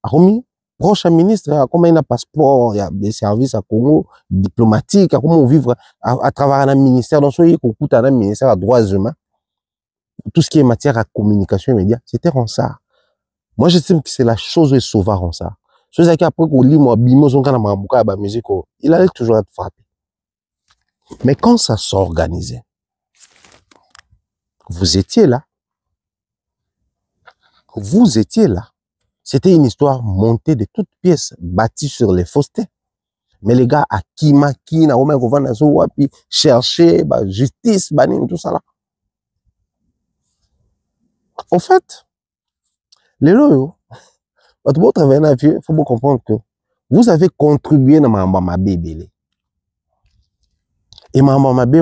Romi, proche à ministre, comme il a un passeport, il y a des services à Congo, diplomatiques, comment vivre à travers un ministère, dans ce qui coûte un ministère à droits humains, tout ce qui est matière à communication immédiate, c'était Ronsard. Moi, j'estime que c'est la chose de sauver Ronsard. Ce qui après qu'on lit, moi, il allait toujours être frappé. Mais quand ça s'organisait, vous étiez là. Vous étiez là. C'était une histoire montée de toutes pièces, bâtie sur les faussetés. Mais les gars, à Kimaki, chercher, justice, tout ça là. En fait, les loyaux, il faut comprendre que vous avez contribué à ma bébé. Et ma bébé,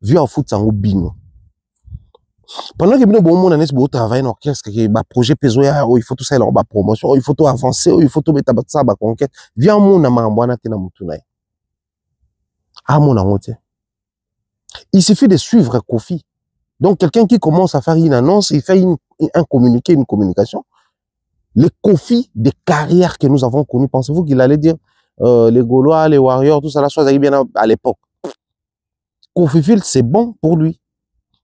vu en foot, ça bino. Pendant que bon monde a travailler dans l'orchestre, projet pésoya, il faut tout ça, la promotion, il faut tout avancer, il faut tout mettre ça, conquête. Viens mon na mambwana te na mutunai. Ah mon amote. Il suffit de suivre Kofi. Donc quelqu'un qui commence à faire une annonce, il fait un communiqué, une communication. Les Kofi des carrières que nous avons connues, pensez-vous qu'il allait dire les Gaulois, les Warriors, tout ça là, soit bien à l'époque. Kofi Field, c'est bon pour lui.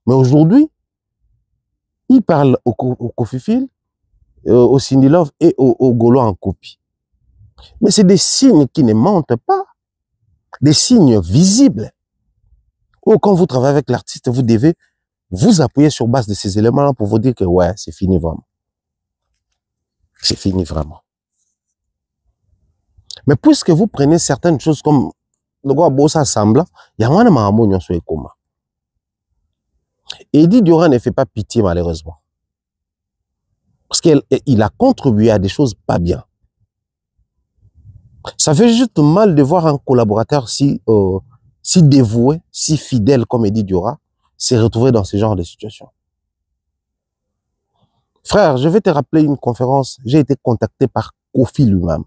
Mais aujourd'hui, il parle au Kofi Field, au Cindy Love et au Gaulois en copie. Mais c'est des signes qui ne mentent pas. Des signes visibles. Ou quand vous travaillez avec l'artiste, vous devez vous appuyer sur base de ces éléments-là pour vous dire que ouais, c'est fini vraiment. C'est fini vraiment. Mais puisque vous prenez certaines choses comme le gars Bossa Sambla, il y a un maman sur coma. Eddie Diora ne fait pas pitié malheureusement. Parce qu'il a contribué à des choses pas bien. Ça fait juste mal de voir un collaborateur si dévoué, si fidèle comme Eddie Diora, s'est retrouvé dans ce genre de situation. Frère, je vais te rappeler une conférence. J'ai été contacté par Kofi lui-même.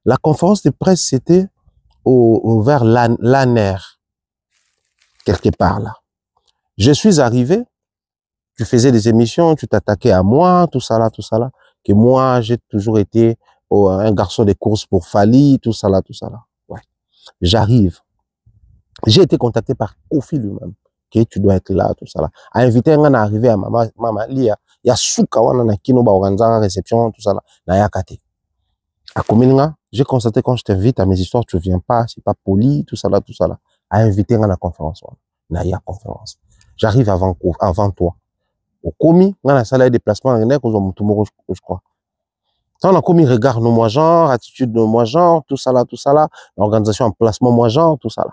La conférence de presse, c'était vers l'ANER, quelque part là. Je suis arrivé, tu faisais des émissions, tu t'attaquais à moi, tout ça là, que moi, j'ai toujours été un garçon de course pour Fali, tout ça là. Ouais. J'arrive. J'ai été contacté par Kofi lui-même, que tu dois être là, tout ça là. A invité un gars à arriver à Mama Lia, il y a Souka wana na kino ba organiser réception, tout ça là, na yakate. À Komininga, j'ai constaté quand je t'invite à mes histoires, tu viens pas, c'est pas poli, tout ça là. À inviter un gars à la conférence, na ya conférence. J'arrive avant toi. Au commis, on a la salle de déplacement, je crois. Quand on a commis regard nos moi genre, attitude nos moi genre, tout ça là, l'organisation en placement moi genre, tout ça là.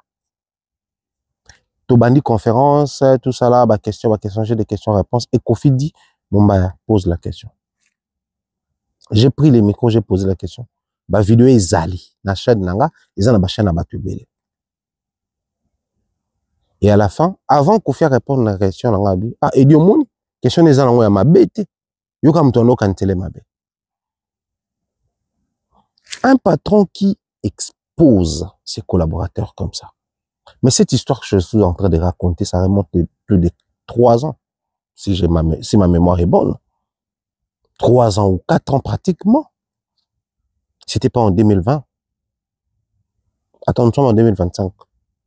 Tobandi conférence, tout ça là, question, j'ai des questions-réponses. Et Kofi dit, bon pose la question. J'ai pris les micros, j'ai posé la question. Vidéo est zali, na chaîne nanga, ils ont la chaîne à batubele. Et à la fin, avant Kofi répondre à la question, nanga dit, et Dieu mon, question des gens à ma bête, yo comme ton no kantele ma bête. Un patron qui expose ses collaborateurs comme ça. Mais cette histoire que je suis en train de raconter, ça remonte de plus de 3 ans, si ma mémoire est bonne. 3 ans ou 4 ans pratiquement. C'était pas en 2020. Attends, nous sommes en 2025.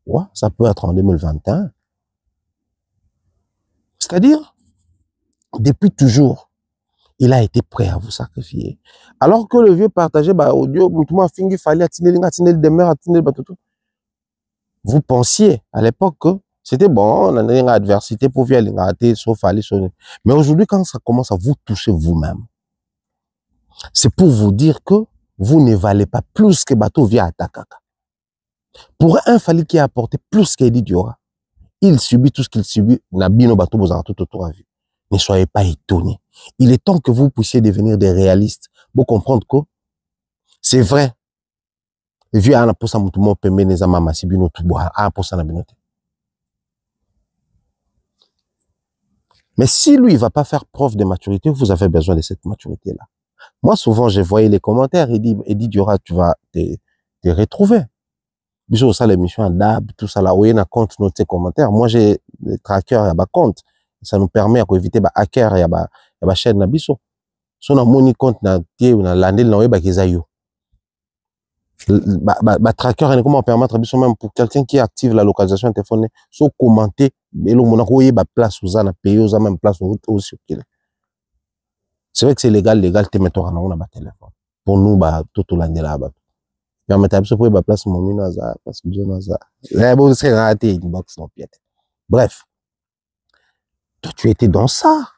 Ouais, ça peut être en 2021. C'est-à-dire, depuis toujours, il a été prêt à vous sacrifier. Alors que le vieux partageait, audio, vous pensiez à l'époque que c'était bon, on a une adversité pour vivre l'ingratité, sauf aller sonner. Mais aujourd'hui, quand ça commence à vous toucher vous-même, c'est pour vous dire que vous ne valez pas plus que bateau via Atakaka. Pour un Fali qui a apporté plus qu'Eddie Diora, il subit tout ce qu'il subit, Nabino bateau vous tout autour à vue. Ne soyez pas étonnés. Il est temps que vous puissiez devenir des réalistes pour comprendre que c'est vrai. Vu à posa mutumo pembe neza mama sibino tuboa a posa na binote. Mais si lui il va pas faire preuve de maturité, vous avez besoin de cette maturité là. Moi souvent je voyais les commentaires, il dit Diora tu vas te retrouver. Biso ça l'émission DAB tout ça là où il y a compte noter commentaires. Moi j'ai les trackers et ba compte. Ça nous permet d'éviter ba hacker et ba chaîne na biso. So na moni compte na tie na landel na weba kizayo. Tracker, comment permettre même pour quelqu'un qui active la localisation téléphonique, soit commenter, mais le monaco y place aux ana payer aux même place au circuler. C'est vrai que c'est légal, t'es mettre on a téléphone. Pour nous, tout au long de là, mais on met à pour y place mon minaza, parce que je n'ai pas. Là, bon, c'est raté une box en piète. Bref. Toi, tu étais dans ça.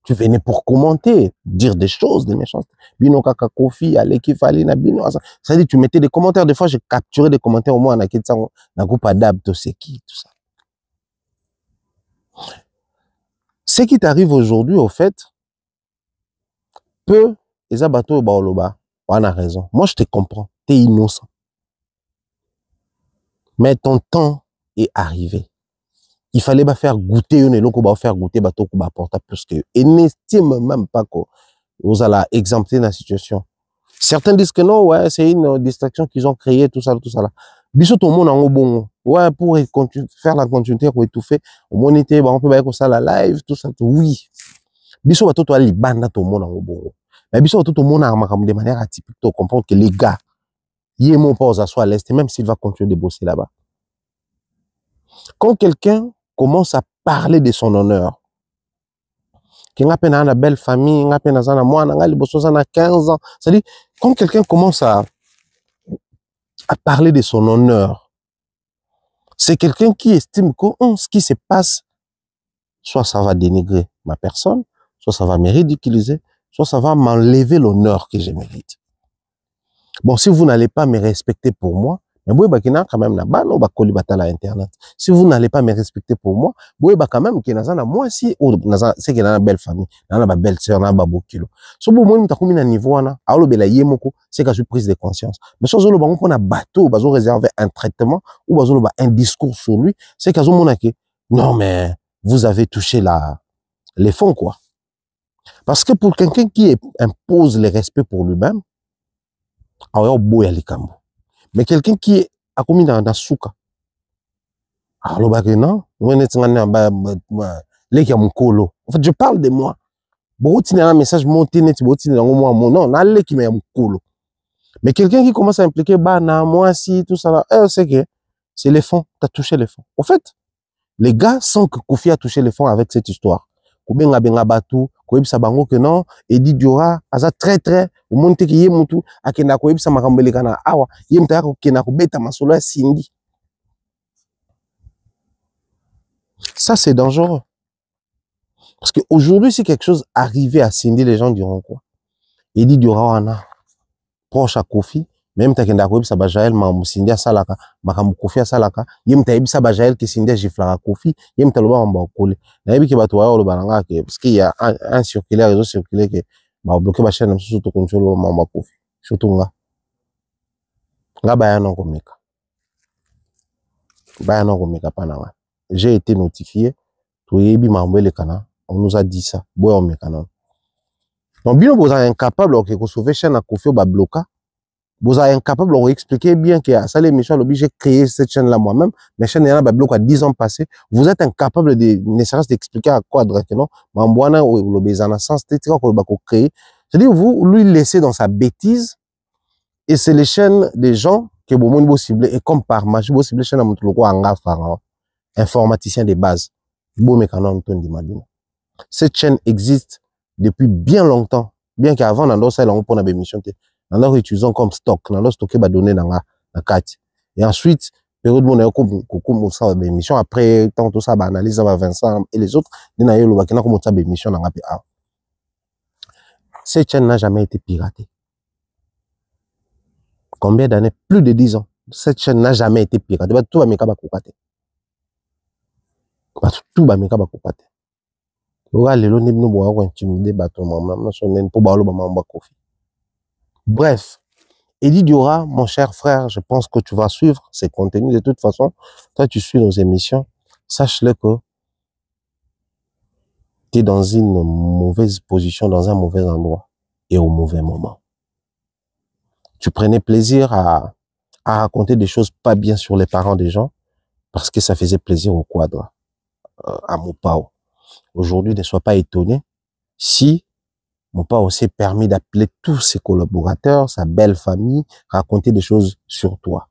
Tu venais pour commenter, dire des choses, des méchancetés. Bino kaka Kofi, allez qui fallait na bino. Ça dit, tu mettais des commentaires. Des fois, j'ai capturé des commentaires au moins na groupe adab, tout c'est qui, tout ça. Ce qui t'arrive aujourd'hui, au fait, peu, les abatos baoloba, on a raison. Moi, je te comprends. T'es innocent. Mais ton temps est arrivé. Il fallait faire goûter faire goûter bateau ko porter plus que et n'estime même pas que vous allez exempter la situation. Certains disent que non, ouais, c'est une distraction qu'ils ont créée, tout ça là. Biso tout le monde en bon. Ouais, pour faire la continuité pour étouffer, au monité, on peut faire ça la live, tout ça, tout. Oui. Biso bateau to ali banda tout le monde en bon. Mais biso tout le monde en de manière atypique, tu comprends que les gars, y est mon pause à soi à l'est, même s'il va continuer de bosser là-bas. Quand quelqu'un commence à parler de son honneur, qui n'a pas une belle famille, n'a pas une moi, n'a 15 ans, c'est-à-dire, quand quelqu'un commence à parler de son honneur, c'est quelqu'un qui estime que ce qui se passe, soit ça va dénigrer ma personne, soit ça va me ridiculiser, soit ça va m'enlever l'honneur que je mérite. Bon, si vous n'allez pas me respecter pour moi, Mais boye bakina quand même na bano ba koli batala internet. Si vous n'allez pas me respecter pour moi, boye ba quand même ki nazana moi si ou naza c'est que na belle famille, na ba belle sœur na ba bokilo. So bo moi mutakomi na niveau wana, alo bela yemoko, c'est que je prise de conscience. Mais so zolo bango pona bateau, bazo réserver un traitement ou bazo ba un discours sur lui, c'est que zo mona ke non mais vous avez touché les fonds quoi. Parce que pour quelqu'un qui impose le respect pour lui-même, alors boya likambo. Mais quelqu'un qui a commis dans la souka. Alors, non, en fait, je parle de moi. Si un message monté, non, mais quelqu'un qui commence à impliquer, moi, si, tout ça, là, c'est que c'est les fonds, tu as touché les fonds. En fait, les gars sentent que Kofi a touché les fonds avec cette histoire. Kubenga benga batu, koyebisa bango que non, Edi Diora, aza très, au monde qui yé mutu, akenda koyebisa makambele kana awa, yé mta yako kena kubeta masolo ya Cindy. Ça, c'est dangereux. Parce qu'aujourd'hui, si quelque chose arrivait à Cindy, les gens diront quoi? Edi Diora wana, proche à Kofi, même ta kenda koyebisa ba Jaël mamu Cindy a salaka, makamu Kofi a salaka, yé mta yebisa ba Jaël que Cindy a giflara Kofi, yé mta loba mamba okole. Nayebi ke bato wa lo balanga ke parce qu'il y a un circulaire, réseau circulaire que ba bloquer ba chaîne surtout contrôle mamba Kofi. Surtout nga ba yana ko meka. Ba yana ko meka pananga. J'ai été notifié, to yebi mambele kana, on nous a dit ça. Boy on meka non. Donc bien vous êtes incapable que sauver chaîne à Kofi ba bloquer. Vous êtes incapable de expliquer bien que ça l'émission j'ai créé cette chaîne là moi-même, mais chaîne là bloc à 10 ans passés, vous êtes incapable de ne serait-ce d'expliquer à quoi directement mambwana ou le bezana sens c'était quoi le bako créer. C'est-à-dire vous lui laissez dans sa bêtise et c'est les chaînes des gens que vous monde possible et comme par magie vous ciblez chaîne à mon loko anga farao informaticien de base. Bo mécanon Antoine Dimabina. Cette chaîne existe depuis bien longtemps, bien qu'avant dans ça on pour une émission alors utilisons comme stock dans stocker ba donner dans la carte et ensuite période mon comme ça émission après tant tout ça ba analyse ba Vincent et les autres dina yo lo bakina comme ça émission dans PA. Cette chaîne n'a jamais été piratée. Combien d'années? Plus de 10 ans. Cette chaîne n'a jamais été piratée. Ba tout ba meka ba kokate. Ba tout ba meka ba kokate. Ora lelo ne bino bo ko intimider ba to mama na sonen po ba lo ba mamba Kofi. Bref, Edi Diora, mon cher frère, je pense que tu vas suivre ces contenus. De toute façon, toi, tu suis nos émissions. Sache-le que tu es dans une mauvaise position, dans un mauvais endroit et au mauvais moment. Tu prenais plaisir à raconter des choses pas bien sur les parents des gens parce que ça faisait plaisir au quadre, à Mopao. Aujourd'hui, ne sois pas étonné si mon père aussi permis d'appeler tous ses collaborateurs, sa belle famille, raconter des choses sur toi.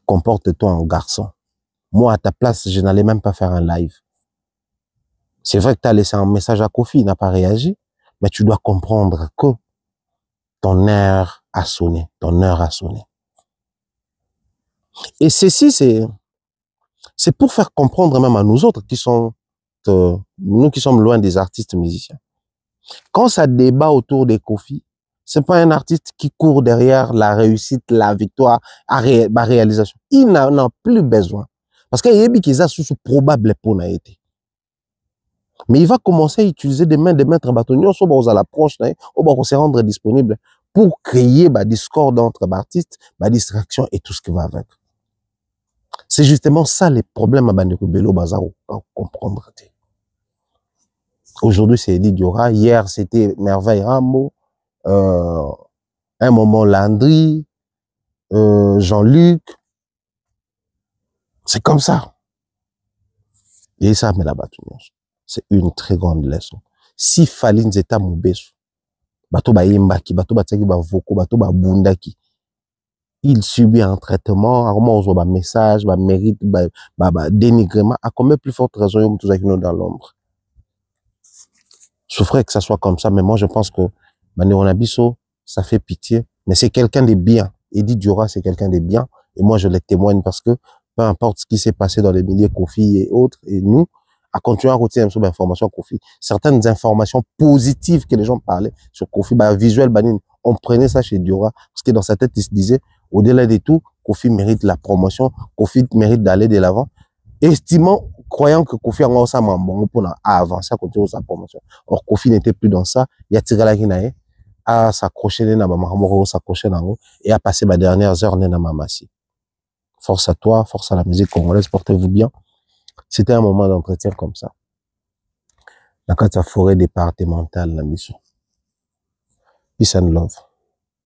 Comporte-toi en garçon. Moi, à ta place, je n'allais même pas faire un live. C'est vrai que tu as laissé un message à Kofi, il n'a pas réagi, mais tu dois comprendre que ton heure a sonné. Ton heure a sonné. Et ceci, c'est pour faire comprendre même à nous autres qui sont, nous qui sommes loin des artistes musiciens. Quand ça débat autour des Kofi, c'est pas un artiste qui court derrière la réussite, la victoire, la réalisation. Il n'en a plus besoin. Parce qu'il y a des gens qui sont probables pour n'aéter. Mais il va commencer à utiliser des mains de maîtres bâtonneurs, soit aux l'approche, ou se rendre disponible pour créer des discordes entre artistes, des distractions et tout ce qui va avec. C'est justement ça les problèmes à Bandeko Bello Bazar à comprendre. Aujourd'hui, c'est Edi Diora. Hier, c'était Merveille Rameau. Un moment, Landry. Jean-Luc. C'est comme ça. Et ça, mais là-bas, c'est une très grande leçon. Si Falin Zeta Moubesu, bato ba yembaki, bato ba tsaki ba voko, bato ba bundaki, il subit un traitement, à comment on voit un message, un mérite, un dénigrement, à combien plus forte raison il y a dans l'ombre. Souffrait que ça soit comme ça, mais moi je pense que Manéronabiso, ça fait pitié, mais c'est quelqu'un de bien. Edi Diora, c'est quelqu'un de bien, et moi je le témoigne parce que peu importe ce qui s'est passé dans les milieux Kofi et autres, et nous, à continuer à retirer une information Kofi, certaines informations positives que les gens parlaient sur Kofi, visuel, on prenait ça chez Diora, parce que dans sa tête, il se disait, au-delà de tout, Kofi mérite la promotion, Kofi mérite d'aller de l'avant, estimant, croyant que Kofi a encore ça bon pour avancer à côté de sa promotion. Or, Kofi n'était plus dans ça, il y a Tigala Kinae, à s'accrocher dans ma maman, s'accrocher dans et à passer ma dernières heures dans ma massie. Force à toi, force à la musique congolaise, portez-vous bien. C'était un moment d'entretien comme ça. Dans la forêt départementale, la mission. Peace and love.